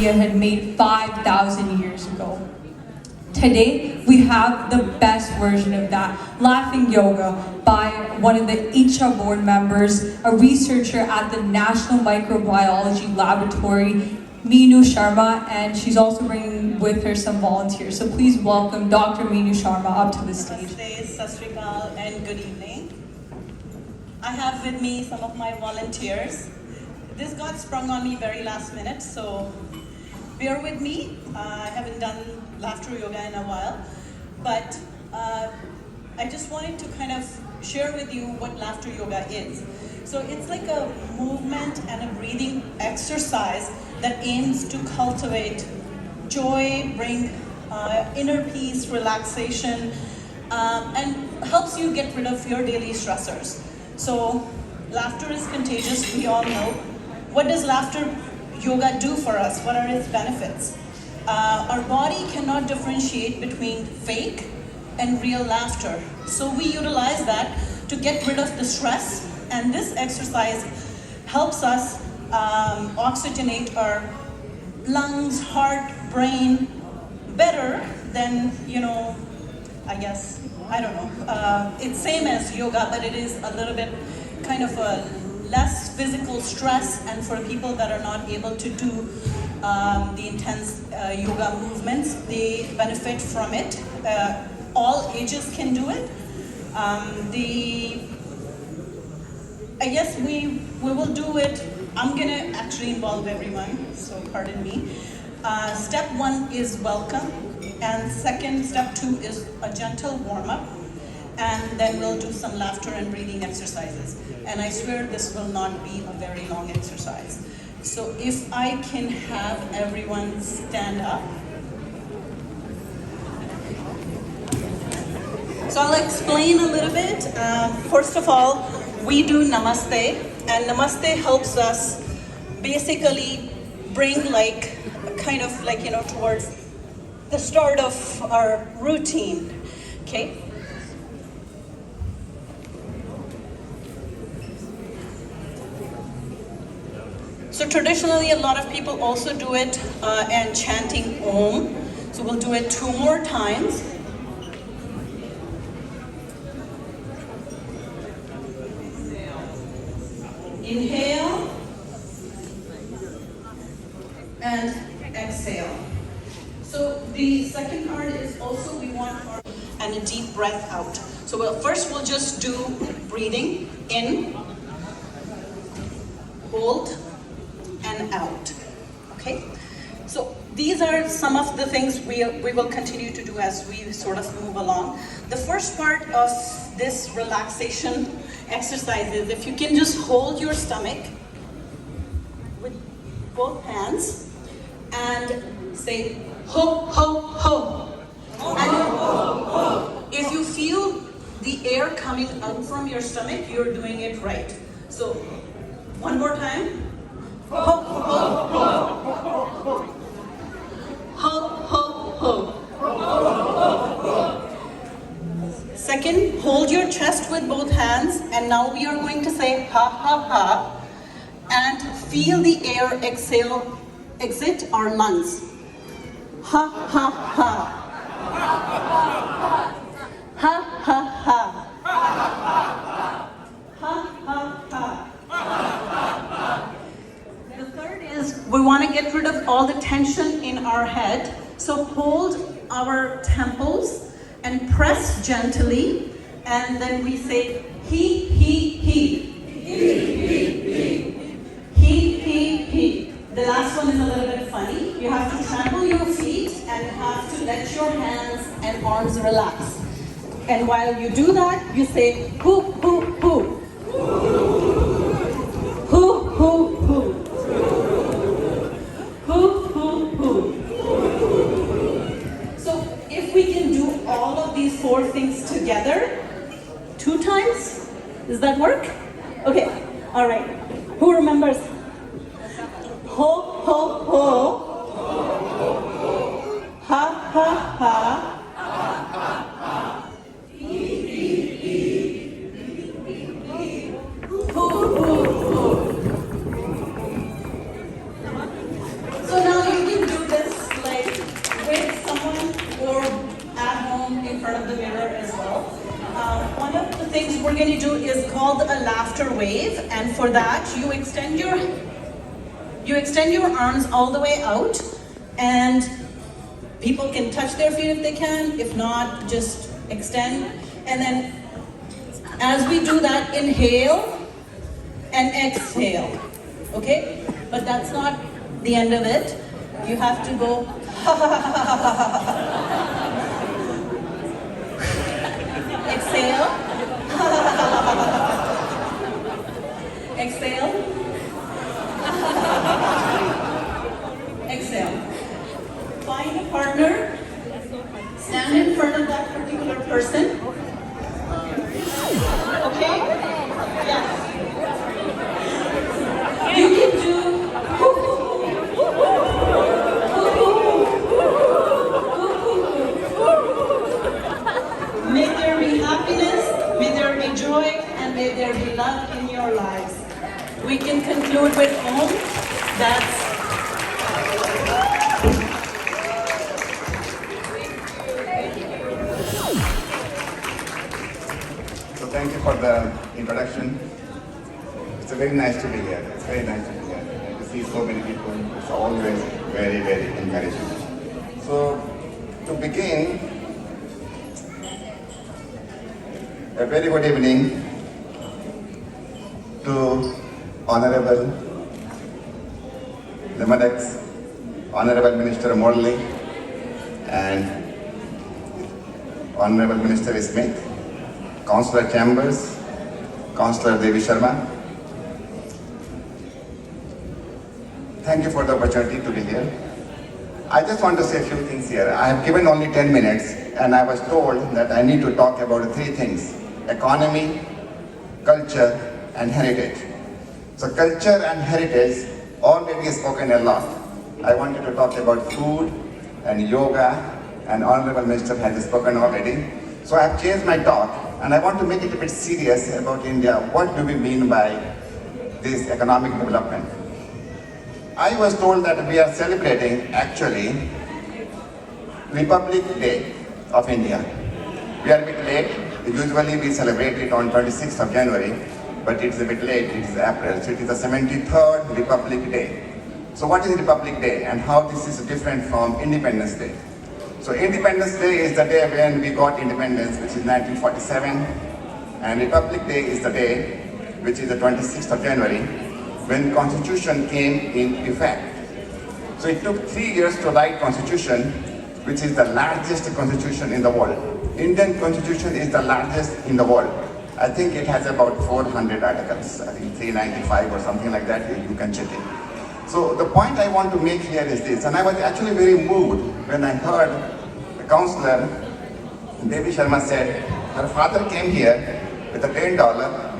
India had made 5,000 years ago. Today, we have the best version of that, Laughing Yoga, by one of the ICCHA board members, a researcher at the National Microbiology Laboratory, Meenu Sharma, and she's also bringing with her some volunteers. So please welcome Dr. Meenu Sharma up to the stage. Namaste, Sat Sri Akal, and good evening. I have with me some of my volunteers. This got sprung on me very last minute, so bear with me. I haven't done laughter yoga in a while, but I just wanted to kind of share with you what laughter yoga is. So it's like a movement and a breathing exercise that aims to cultivate joy, bring inner peace, relaxation, and helps you get rid of your daily stressors. So laughter is contagious, we all know. What does laughter yoga do for us? What are its benefits? Our body cannot differentiate between fake and real laughter. So we utilize that to get rid of the stress, and this exercise helps us oxygenate our lungs, heart, brain better than, I guess, I don't know. It's same as yoga, but it is a little bit kind of a less physical stress, and for people that are not able to do the intense yoga movements, they benefit from it. All ages can do it. I guess we will do it. I'm gonna actually involve everyone, so pardon me. Step 1 is welcome, and step 2 is a gentle warm-up, and then we'll do some laughter and breathing exercises. And I swear this will not be a very long exercise. So if I can have everyone stand up. So I'll explain a little bit. First of all, we do Namaste, and Namaste helps us basically bring towards the start of our routine, okay? So traditionally, a lot of people also do it and chanting Om. So we'll do it 2 more times. Inhale and exhale. So the second part is also we want and a deep breath out. So we'll just do breathing in, hold, and out. Okay? So these are some of the things we will continue to do as we sort of move along. The first part of this relaxation exercise is if you can just hold your stomach with both hands and say ho, ho, ho. And if you feel the air coming out from your stomach, you're doing it right. So one more time. Ho, ho, ho. Ho, ho, ho. Second, hold your chest with both hands, and now we are going to say ha, ha, ha, and feel the air exit our lungs. Ha, ha, ha. Ha, ha, ha. Ha, ha, ha. The third is we want to get rid of all the tension in our head. So hold our temples and press gently, and then we say he, he, he. He, he, he. The last one is a little bit funny. You have to trample your feet and have to let your hands and arms relax. And while you do that, you say hoo, hoo, hoo. Hoo, hoo, hoo. Hoo, hoo, hoo. So if we can do all of these 4 things together 2 times, does that work? Okay, all right. Who remembers? Ho, ho, ho. Ha, ha, ha. So now you can we're going to do is called a laughter wave, and for that you extend your arms all the way out, and people can touch their feet if they can. If not, just extend. And then as we do that, inhale and exhale. Okay? But that's not the end of it. You have to go exhale. Exhale. Exhale. Find a partner. Stand in front of that particular person. Okay? Yes. You can do. May there be happiness, may there be joy, and may there be love in your lives. We can conclude with Om. That's So thank you for the introduction. It's very nice to be here. It's very nice to be here. And to see so many people, it's always very, very encouraging. So to begin, a very good evening to Honorable Limadex, Honorable Minister Morley, and Honorable Minister Smith, Councillor Chambers, Councillor Devi Sharma. Thank you for the opportunity to be here. I just want to say a few things here. I have given only 10 minutes and I was told that I need to talk about three things: economy, culture, and heritage. So culture and heritage already spoken a lot. I wanted to talk about food and yoga, and Honorable Minister has spoken already. So I have changed my talk and I want to make it a bit serious about India. What do we mean by this economic development? I was told that we are celebrating actually Republic Day of India. We are a bit late. Usually we celebrate it on 26th of January, but it's a bit late, it is April, so it is the 73rd Republic Day. So what is Republic Day and how this is different from Independence Day? So Independence Day is the day when we got independence, which is 1947, and Republic Day is the day, which is the 26th of January, when Constitution came in effect. So it took 3 years to write Constitution, which is the largest constitution in the world. Indian Constitution is the largest in the world. I think it has about 400 articles, I think 395 or something like that, you can check it. So the point I want to make here is this, and I was actually very moved when I heard the councillor Devi Sharma said her father came here with a $10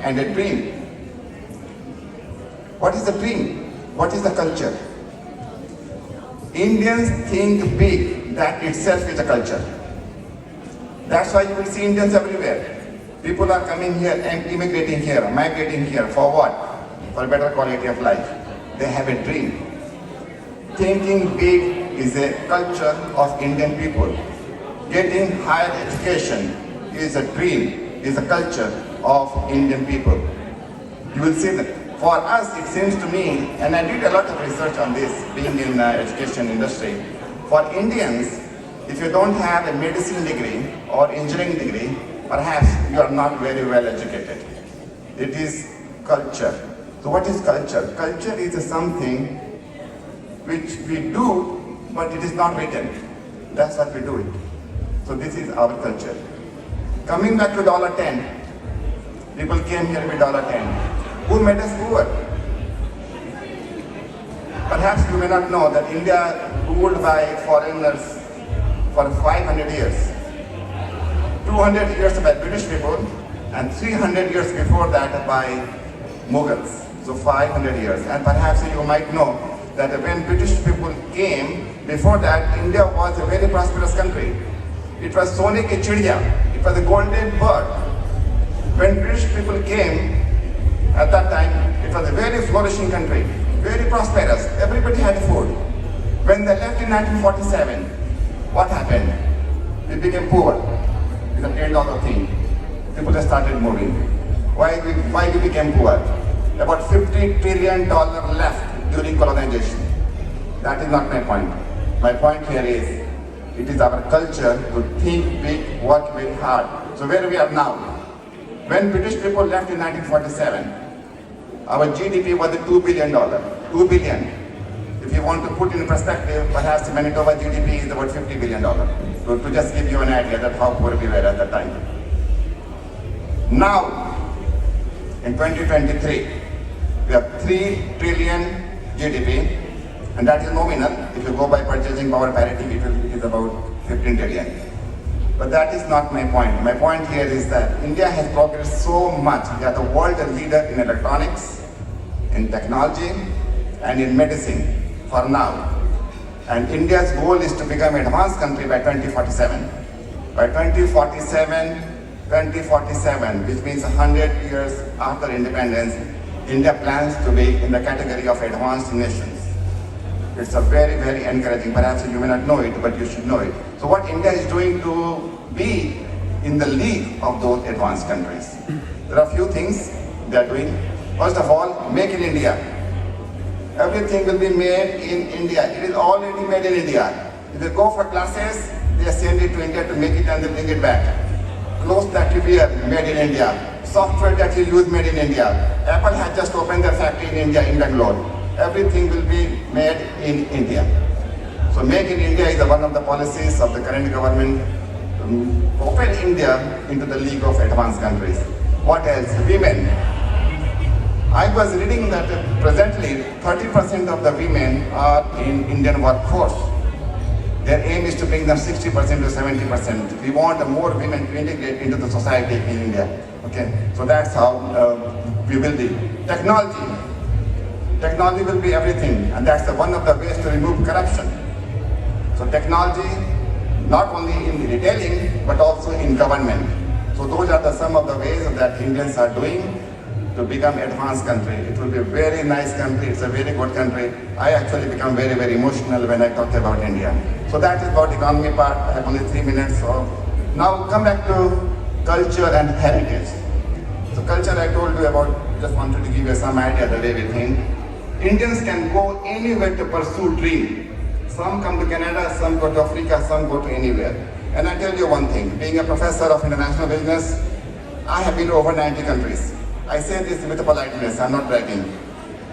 and a dream. What is the dream? What is the culture? Indians think big, that itself is a culture. That's why you will see Indians everywhere. People are coming here and immigrating here, migrating here, for what? For a better quality of life. They have a dream. Thinking big is a culture of Indian people. Getting higher education is a dream, is a culture of Indian people. You will see that. For us, it seems to me, and I did a lot of research on this, being in the education industry. For Indians, if you don't have a medicine degree or engineering degree, perhaps you are not very well educated. It is culture. So what is culture? Culture is something which we do, but it is not written. That's what we do it. So this is our culture. Coming back to $10, people came here with $10. Who made us poor? Perhaps you may not know that India ruled by foreigners for 500 years. 200 years by British people and 300 years before that by Mughals. So 500 years. And perhaps you might know that when British people came, before that India was a very prosperous country. It was Sone ke Chidiya. It was a golden bird. When British people came, at that time, it was a very flourishing country, very prosperous. Everybody had food. When they left in 1947, what happened? We became poor. It's a $10 thing. People just started moving. Why we became poor? About $50 trillion left during colonization. That is not my point. My point here is, it is our culture to think big, work very hard. So where we are now? When British people left in 1947, our GDP was $2 billion. 2 billion. If you want to put in perspective, perhaps Manitoba GDP is about $50 billion. So to just give you an idea that how poor we were at that time. Now, in 2023, we have 3 trillion GDP, and that is nominal. If you go by purchasing power parity, it is about 15 trillion. But that is not my point. My point here is that India has progressed so much. We are the world leader in electronics, in technology, and in medicine for now. And India's goal is to become an advanced country by 2047. By 2047, which means 100 years after independence, India plans to be in the category of advanced nations. It's a very, very encouraging. Perhaps you may not know it, but you should know it. So what India is doing to be in the league of those advanced countries? There are a few things they are doing. First of all, make in India. Everything will be made in India. It is already made in India. If they go for classes, they send it to India to make it and they bring it back. Clothes that you wear, made in India. Software that you use, made in India. Apple has just opened their factory in India, in Bangalore. Everything will be made in India. So Make in India is one of the policies of the current government to propel India into the league of advanced countries. What else? Women. I was reading that presently 30% of the women are in Indian workforce. Their aim is to bring them 60% to 70%. We want more women to integrate into the society in India. Okay, so that's how we will be. Technology. Technology will be everything, and that's one of the ways to remove corruption. So technology, not only in retailing, but also in government. So those are some of the ways that Indians are doing to become advanced country. It will be a very nice country, it's a very good country. I actually become very, very emotional when I talk about India. So that is about economy part. I have only 3 minutes. So now come back to culture and heritage. So culture I told you about, just wanted to give you some idea the way we think. Indians can go anywhere to pursue dream. Some come to Canada, some go to Africa, some go to anywhere. And I tell you one thing, being a professor of international business, I have been to over 90 countries. I say this with politeness, I'm not bragging.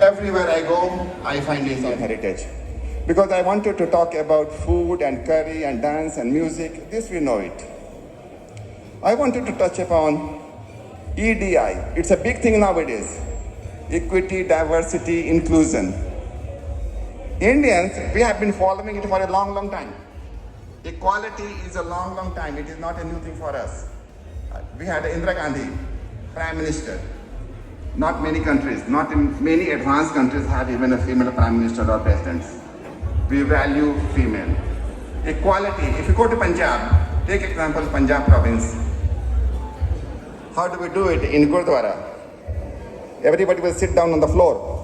Everywhere I go, I find Indian heritage. Because I wanted to talk about food and curry and dance and music, this we know it. I wanted to touch upon EDI, it's a big thing nowadays. Equity, diversity, inclusion. Indians, we have been following it for a long, long time. Equality is a long, long time. It is not a new thing for us. We had Indira Gandhi, Prime Minister. Not many countries, not in many advanced countries have even a female Prime Minister or Presidents. We value female. Equality, if you go to Punjab, take example Punjab province. How do we do it in Gurdwara? Everybody will sit down on the floor.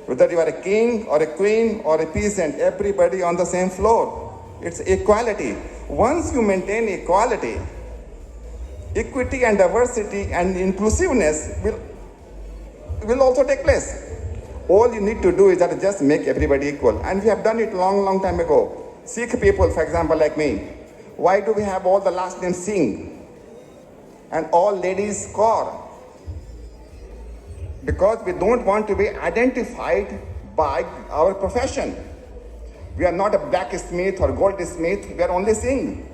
Whether you are a king or a queen or a peasant, everybody on the same floor. It's equality. Once you maintain equality, equity and diversity and inclusiveness will also take place. All you need to do is that just make everybody equal. And we have done it long, long time ago. Sikh people, for example, like me. Why do we have all the last names Singh? And all ladies Kaur? Because we don't want to be identified by our profession. We are not a blacksmith or goldsmith, we are only Singh.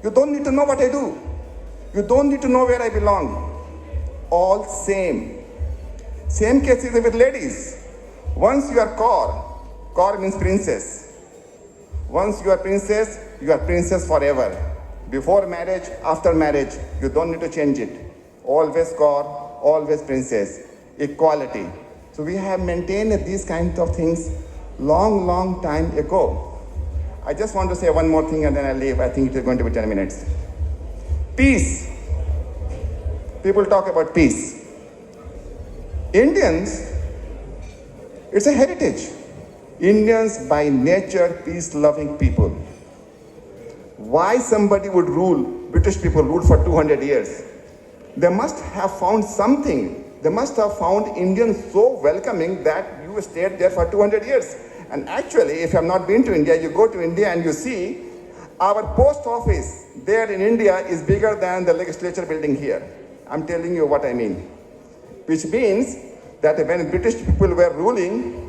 You don't need to know what I do. You don't need to know where I belong. All same. Same cases with ladies. Once you are Kaur means princess. Once you are princess forever. Before marriage, after marriage, you don't need to change it. Always Kaur, always princess. Equality. So we have maintained these kinds of things long, long time ago. I just want to say one more thing and then I'll leave. I think it is going to be 10 minutes. Peace. People talk about peace. Indians, it's a heritage. Indians by nature peace-loving people. Why somebody would rule, British people ruled for 200 years. They must have found something. They must have found Indians so welcoming that you stayed there for 200 years. And actually, if you have not been to India, you go to India and you see our post office there in India is bigger than the legislature building here. I'm telling you what I mean. Which means that when British people were ruling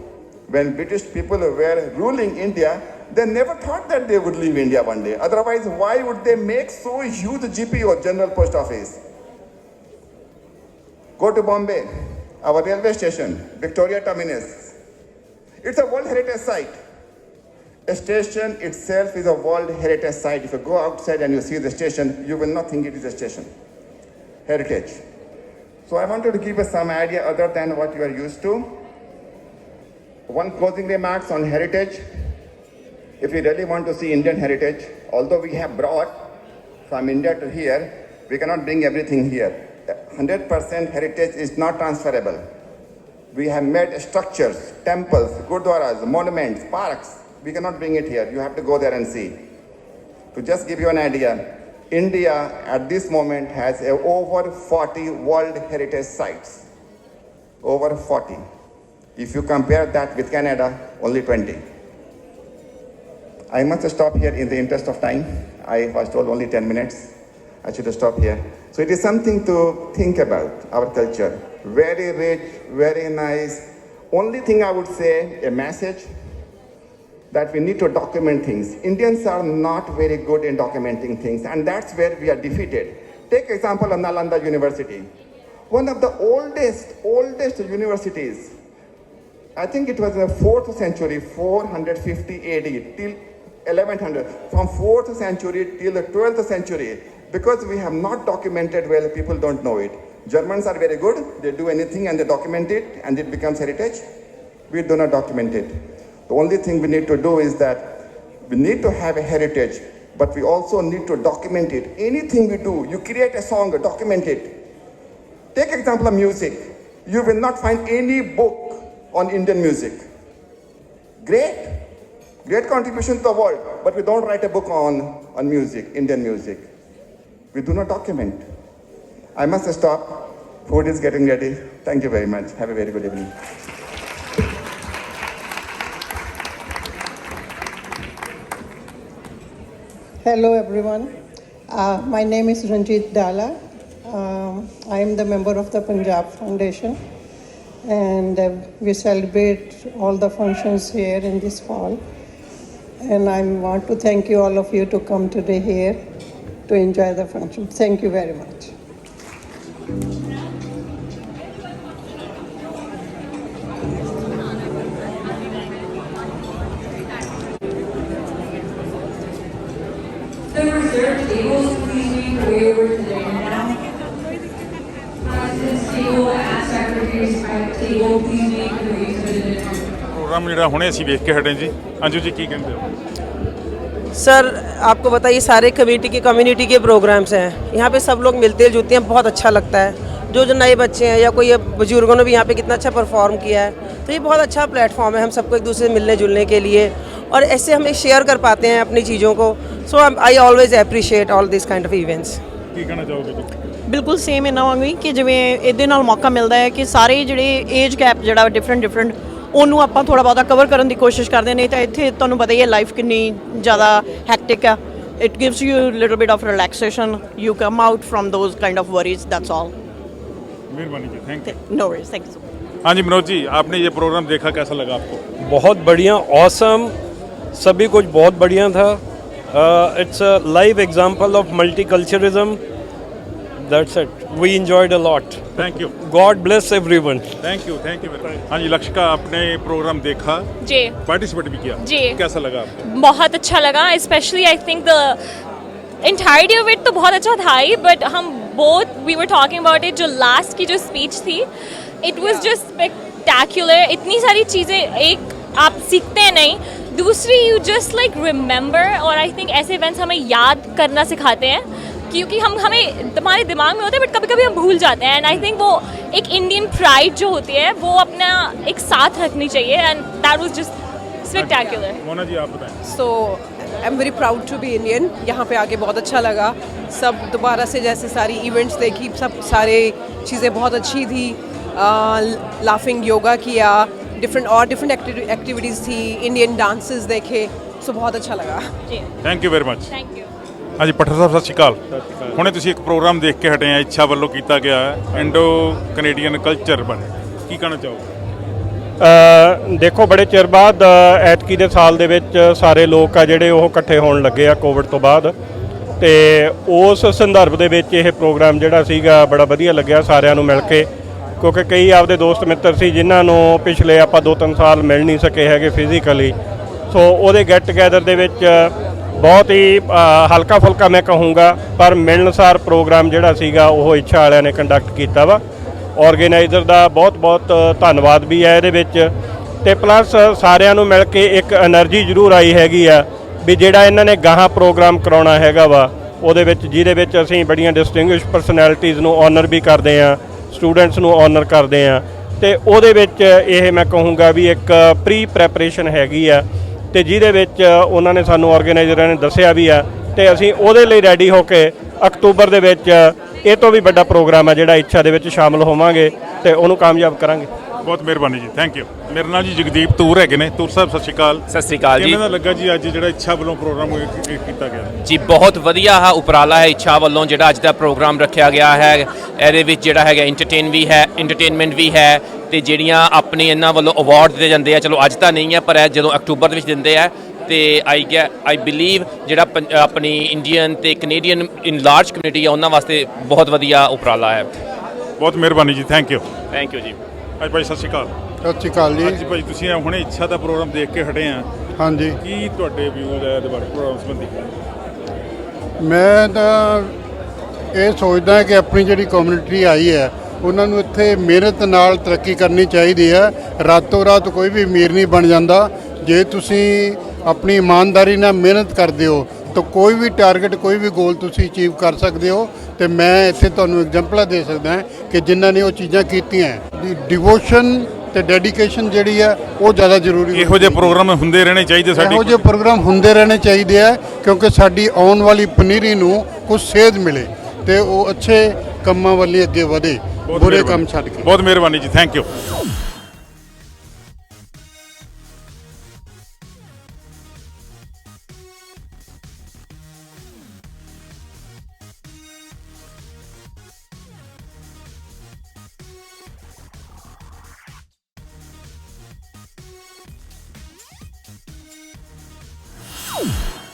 India, they never thought that they would leave India one day. Otherwise, why would they make so huge GPO, General Post Office? Go to Bombay, our railway station, Victoria Terminus. It's a World Heritage Site. A station itself is a World Heritage Site. If you go outside and you see the station, you will not think it is a station. Heritage. So I wanted to give you some idea other than what you are used to. One closing remarks on heritage. If you really want to see Indian heritage, although we have brought from India to here, we cannot bring everything here. 100% heritage is not transferable. We have made structures, temples, gurdwaras, monuments, parks. We cannot bring it here. You have to go there and see. To just give you an idea, India at this moment has over 40 World Heritage Sites. Over 40. If you compare that with Canada, only 20. I must stop here in the interest of time. I was told only 10 minutes. I should stop here. So it is something to think about, our culture. Very rich, very nice. Only thing I would say, a message, that we need to document things. Indians are not very good in documenting things, and that's where we are defeated. Take example of Nalanda University. One of the oldest universities. I think it was in the 4th century, 450 AD till 1100. From 4th century till the 12th century. Because we have not documented well, people don't know it. Germans are very good. They do anything and they document it and it becomes heritage. We do not document it. The only thing we need to do is that we need to have a heritage, but we also need to document it. Anything we do, you create a song, document it. Take example of music. You will not find any book on Indian music. Great contribution to the world, but we don't write a book on music, Indian music. We do not document. I must stop. Food is getting ready. Thank you very much. Have a very good evening. Hello everyone. My name is Ranjit Dala. I am the member of the Punjab Foundation, and we celebrate all the functions here in this fall. And I want to thank you, all of you, to come today here to enjoy the function. Thank you very much. The reserved tables, please make way over to the end now. President's table and Secretary's table, please make way to the end. Programme ਜਿਹੜਾ ਹੁਣੇ ਅਸੀਂ ਵੇਖ ਕੇ ਹਟੇ ਜੀ। ਅੰਜੂ ਜੀ ਕੀ ਕਹਿੰਦੇ ਹੋ? Sir आपको बताइए, सारे कम्युनिटी के प्रोग्राम्स हैं यहाँ पे, सब लोग मिलते जुलते हैं, बहुत अच्छा लगता है। जो नए बच्चे हैं या कोई बुजुर्गों ने भी यहाँ पे कितना अच्छा परफॉर्म किया है, तो ये बहुत अच्छा प्लेटफॉर्म है हम सबको एक दूसरे से मिलने जुलने के लिए, और ऐसे हम शेयर कर पाते हैं अपनी चीज़ों को। So I always appreciate all this kind of events. ਕੀ ਕਹਿਣਾ ਚਾਹੋਗੇ ਜੀ? ਬਿਲਕੁਲ ਸੇਮ ਇਹਨਾਂ ਵਾਂਗ ਹੀ ਕਿ ਜਿਵੇਂ ਇਹਦੇ ਨਾਲ ਮੌਕਾ ਮਿਲਦਾ ਹੈ ਕਿ ਸਾਰੇ ਜਿਹੜੇ ਏਜ ਗੈਪ ਜਿਹੜਾ ਡਿਫਰੈਂਟ ਉਹਨੂੰ ਆਪਾਂ ਥੋੜ੍ਹਾ ਬਹੁਤਾ ਕਵਰ ਕਰਨ ਦੀ ਕੋਸ਼ਿਸ਼ ਕਰਦੇ, ਨਹੀਂ ਤਾਂ ਇੱਥੇ ਤੁਹਾਨੂੰ ਪਤਾ ਹੀ ਹੈ ਲਾਈਫ ਕਿੰਨੀ ਜ਼ਿਆਦਾ ਹੈਕਟਿਕ ਆ। It gives you little bit of relaxation, you come out from those kind of worries, that's all. मेहरबानी जी, thank you. No worries, thank you. हाँ जी मनोज जी, आपने ये प्रोग्राम देखा, कैसा लगा आपको? बहुत बढ़िया, ऑसम, सभी कुछ बहुत बढ़िया था। It's a live example of multiculturalism. That's it, we enjoyed a lot. Thank you. God bless everyone. Thank you very much. हाँ जी लक्षिका, आपने प्रोग्राम देखा जी, पार्टिसिपेट भी किया जी, कैसा लगा आपको? बहुत अच्छा लगा। Specially I think the entirety of it तो बहुत अच्छा था ही, बट हम both we were talking about it, जो लास्ट की जो स्पीच थी, इट वाज जस्ट स्पेक्टेक्युलर। इतनी सारी चीज़ें, एक आप सीखते हैं नहीं, दूसरी यू जस्ट लाइक रिमेंबर, और आई थिंक ऐसे इवेंट्स हमें याद करना सिखाते हैं, क्योंकि हमें हमारे दिमाग में होते हैं बट कभी कभी हम भूल जाते हैं। एंड आई थिंक वो एक इंडियन प्राइड जो होती है वो अपना एक साथ रखनी चाहिए, and that was just spectacular. Mona ji आप बताएं. So I am very proud to be Indian. यहाँ पे आके बहुत अच्छा लगा. सब दोबारा से जैसे सारी इवेंट्स देखी, सब सारे चीज़ें बहुत अच्छी थी. लाफिंग योगा किया, डिफरेंट एक्टिविटीज़ थी, इंडियन डांसेस देखे. सो बहुत अच्छा लगा. Thank you very much. Thank you. ਹਾਂਜੀ ਪੱਠਰ ਸਾਹਿਬ ਸਤਿ ਸ਼੍ਰੀ ਅਕਾਲ. ਹੁਣੇ ਤੁਸੀਂ ਇੱਕ ਪ੍ਰੋਗਰਾਮ ਦੇਖ ਕੇ ਹਟੇ ਆ, ਇੱਛਾ ਵੱਲੋਂ ਕੀਤਾ ਗਿਆ ਇੰਡੋ ਕੈਨੇਡੀਅਨ ਕਲਚਰ ਬਾਰੇ ਕੀ ਕਹਿਣਾ ਚਾਹੋਗੇ? ਦੇਖੋ ਬੜੇ ਚਿਰ ਬਾਅਦ ਐਤਕੀ ਦੇ ਸਾਲ ਦੇ ਵਿੱਚ ਸਾਰੇ ਲੋਕ ਆ ਜਿਹੜੇ ਉਹ ਇਕੱਠੇ ਹੋਣ ਲੱਗੇ ਆ ਕੋਵਿਡ ਤੋਂ ਬਾਅਦ, ਤੇ ਉਸ ਸੰਦਰਭ ਦੇ ਵਿੱਚ ਇਹ ਪ੍ਰੋਗਰਾਮ ਜਿਹੜਾ ਸੀਗਾ ਬੜਾ ਵਧੀਆ ਲੱਗਿਆ ਸਾਰਿਆਂ ਨੂੰ ਮਿਲ ਕੇ, ਕਿਉਂਕਿ ਕਈ ਆਪਦੇ ਦੋਸਤ ਮਿੱਤਰ ਸੀ ਜਿਨ੍ਹਾਂ ਨੂੰ ਪਿਛਲੇ ਆਪਾਂ 2-3 ਸਾਲ ਮਿਲ ਨਹੀਂ ਸਕੇ ਹੈਗੇ ਫਿਜ਼ੀਕਲੀ. ਸੋ ਉਹਦੇ ਗੈਟ ਟੂਗੈਦਰ ਦੇ ਵਿੱਚ ਬਹੁਤ ਹੀ ਹਲਕਾ ਫੁਲਕਾ ਮੈਂ ਕਹੂੰਗਾ ਪਰ ਮਿਲਣਸਾਰ ਪ੍ਰੋਗਰਾਮ ਜਿਹੜਾ ਸੀਗਾ ਉਹ ਇੱਛਾ ਵਾਲਿਆਂ ਨੇ ਕੰਡਕਟ ਕੀਤਾ ਵਾ. ਆਰਗੇਨਾਈਜ਼ਰ ਦਾ ਬਹੁਤ ਬਹੁਤ ਧੰਨਵਾਦ ਵੀ ਹੈ ਇਹਦੇ ਵਿੱਚ, ਤੇ ਪਲੱਸ ਸਾਰਿਆਂ ਨੂੰ ਮਿਲ ਕੇ ਇੱਕ એનર્ਜੀ ਜ਼ਰੂਰ ਆਈ ਹੈਗੀ ਆ ਵੀ ਜਿਹੜਾ ਇਹਨਾਂ ਨੇ ਗਾਹਾਂ ਪ੍ਰੋਗਰਾਮ ਕਰਾਉਣਾ ਹੈਗਾ ਵਾ ਉਹਦੇ ਵਿੱਚ, ਜਿਹਦੇ ਵਿੱਚ ਅਸੀਂ ਬੜੀਆਂ ਡਿਸਟਿੰਗੁਇਸ਼ ਪਰਸਨੈਲਿਟੀਜ਼ ਨੂੰ ਆਨਰ ਵੀ ਕਰਦੇ ਹਾਂ, ਸਟੂਡੈਂਟਸ ਨੂੰ ਆਨਰ ਕਰਦੇ ਹਾਂ, ਤੇ ਉਹਦੇ ਵਿੱਚ ਇਹ ਮੈਂ ਕਹੂੰਗਾ ਵੀ ਇੱਕ ਪ੍ਰੀ ਪ੍ਰੈਪਰੇਸ਼ਨ ਹੈਗੀ ਆ, ਤੇ ਜਿਹਦੇ ਵਿੱਚ ਉਹਨਾਂ ਨੇ ਸਾਨੂੰ ਆਰਗੇਨਾਈਜ਼ਰਾਂ ਨੇ ਦੱਸਿਆ ਵੀ ਆ, ਤੇ ਅਸੀਂ ਉਹਦੇ ਲਈ ਰੈਡੀ ਹੋ ਕੇ ਅਕਤੂਬਰ ਦੇ ਵਿੱਚ ਇਹ ਤੋਂ ਵੀ ਵੱਡਾ ਪ੍ਰੋਗਰਾਮ ਹੈ ਜਿਹੜਾ ਇੱਛਾ ਦੇ ਵਿੱਚ ਸ਼ਾਮਲ ਹੋਵਾਂਗੇ ਤੇ ਉਹਨੂੰ ਕਾਮਯਾਬ ਕਰਾਂਗੇ. ਬਹੁਤ ਮਿਹਰਬਾਨੀ ਜੀ, ਥੈਂਕ ਯੂ. ਮੇਰੇ ਨਾਲ ਜੀ ਜਗਦੀਪ ਤੂਰ ਹੈਗੇ ਨੇ. ਤੂਰ ਸਾਹਿਬ ਸਤਿ ਸ਼੍ਰੀ ਅਕਾਲ. ਸਤਿ ਸ਼੍ਰੀ ਅਕਾਲ ਜੀ. ਕਿਵੇਂ ਦਾ ਲੱਗਾ ਜੀ ਅੱਜ ਜਿਹੜਾ ਇੱਛਾ ਵੱਲੋਂ ਪ੍ਰੋਗਰਾਮ ਕੀਤਾ ਗਿਆ? ਜੀ ਬਹੁਤ ਵਧੀਆ ਹੈ ਉਪਰਾਲਾ ਹੈ ਇੱਛਾ ਵੱਲੋਂ ਜਿਹੜਾ ਅੱਜ ਦਾ ਪ੍ਰੋਗਰਾਮ ਰੱਖਿਆ ਗਿਆ ਹੈ. ਇਹਦੇ ਵਿੱਚ ਜਿਹੜਾ ਹੈਗਾ ਇੰਟਰਟੇਨਮੈਂਟ ਵੀ ਹੈ, ਤੇ ਜਿਹੜੀਆਂ ਆਪਣੀ ਇਹਨਾਂ ਵੱਲੋਂ ਅਵਾਰਡ ਦਿੱਤੇ ਜਾਂਦੇ ਆ, ਚਲੋ ਅੱਜ ਤਾਂ ਨਹੀਂ ਹੈ ਪਰ ਇਹ ਜਦੋਂ ਅਕਤੂਬਰ ਦੇ ਵਿੱਚ ਦਿੰਦੇ ਆ, ਤੇ ਆਈ ਬਿਲੀਵ ਜਿਹੜਾ ਆਪਣੀ ਇੰਡੀਅਨ ਤੇ ਕੈਨੇਡੀਅਨ ਇਨ ਲਾਰਜ ਕਮਿਊਨਿਟੀ ਆ ਉਹਨਾਂ ਵਾਸਤੇ ਬਹੁਤ ਵਧੀਆ ਉਪਰਾਲਾ ਹੈ. ਬਹੁਤ ਮਿਹਰਬਾਨੀ ਜੀ, ਥੈਂਕ ਯੂ. ਥੈਂਕ ਯੂ ਜੀ. ਅੱਜ ਭਾਈ ਸਤਿ ਸ਼੍ਰੀ ਅਕਾਲ. ਸਤਿ ਸ਼੍ਰੀ ਅਕਾਲ ਜੀ. ਅੱਜ ਭਾਈ ਤੁਸੀਂ ਹੁਣੇ ਇੱਛਾ ਦਾ ਪ੍ਰੋਗਰਾਮ ਦੇਖ ਕੇ ਹਟੇ ਆ. ਹਾਂਜੀ. ਕੀ ਤੁਹਾਡੇ ਵਿਊਜ਼ ਹੈ ਇਹਦੇ ਬਾਰੇ ਪ੍ਰੋਗਰਾਮ ਸੰਬੰਧੀ? ਮੈਂ ਤਾਂ ਇਹ ਸੋਚਦਾ ਕਿ ਆਪਣੀ ਜਿਹੜੀ ਕਮਿਊਨਿਟੀ ਆਈ ਹੈ ਉਹਨਾਂ ਨੂੰ ਇੱਥੇ ਮਿਹਨਤ ਨਾਲ ਤਰੱਕੀ ਕਰਨੀ ਚਾਹੀਦੀ ਹੈ. ਰਾਤੋਂ ਰਾਤ ਕੋਈ ਵੀ ਅਮੀਰ ਨਹੀਂ ਬਣ ਜਾਂਦਾ. ਜੇ ਤੁਸੀਂ ਆਪਣੀ ਇਮਾਨਦਾਰੀ ਨਾਲ ਮਿਹਨਤ ਕਰਦੇ ਹੋ ਤਾਂ ਕੋਈ ਵੀ ਟਾਰਗੇਟ, ਕੋਈ ਵੀ ਗੋਲ ਤੁਸੀਂ ਅਚੀਵ ਕਰ ਸਕਦੇ ਹੋ. ਤੇ ਮੈਂ ਇੱਥੇ ਤੁਹਾਨੂੰ ਐਗਜ਼ਾਮਪਲਾਂ ਦੇ ਸਕਦਾ ਕਿ ਜਿਨ੍ਹਾਂ ਨੇ ਉਹ ਚੀਜ਼ਾਂ ਕੀਤੀਆਂ. ਡਿਵੋਸ਼ਨ ਤੇ ਡੈਡੀਕੇਸ਼ਨ ਜਿਹੜੀ ਹੈ ਉਹ ਜ਼ਿਆਦਾ ਜ਼ਰੂਰੀ ਹੈ. ਇਹੋ ਜਿਹੇ ਪ੍ਰੋਗਰਾਮ ਹੁੰਦੇ ਰਹਿਣੇ ਚਾਹੀਦੇ ਸਾਡੇ. ਇਹੋ ਜਿਹੇ ਪ੍ਰੋਗਰਾਮ ਹੁੰਦੇ ਰਹਿਣੇ ਚਾਹੀਦੇ ਆ ਕਿਉਂਕਿ ਸਾਡੀ ਆਉਣ ਵਾਲੀ ਪਨੀਰੀ ਨੂੰ ਕੁਝ ਸੇਧ ਮਿਲੇ ਤੇ ਉਹ ਅੱਛੇ ਕੰਮਾਂ ਵੱਲ ਅੱਗੇ ਵਧੇ, ਬੁਰੇ ਕੰਮ ਛੱਡ ਕੇ. ਬਹੁਤ ਮਿਹਰਬਾਨੀ ਜੀ, ਥੈਂਕ ਯੂ. you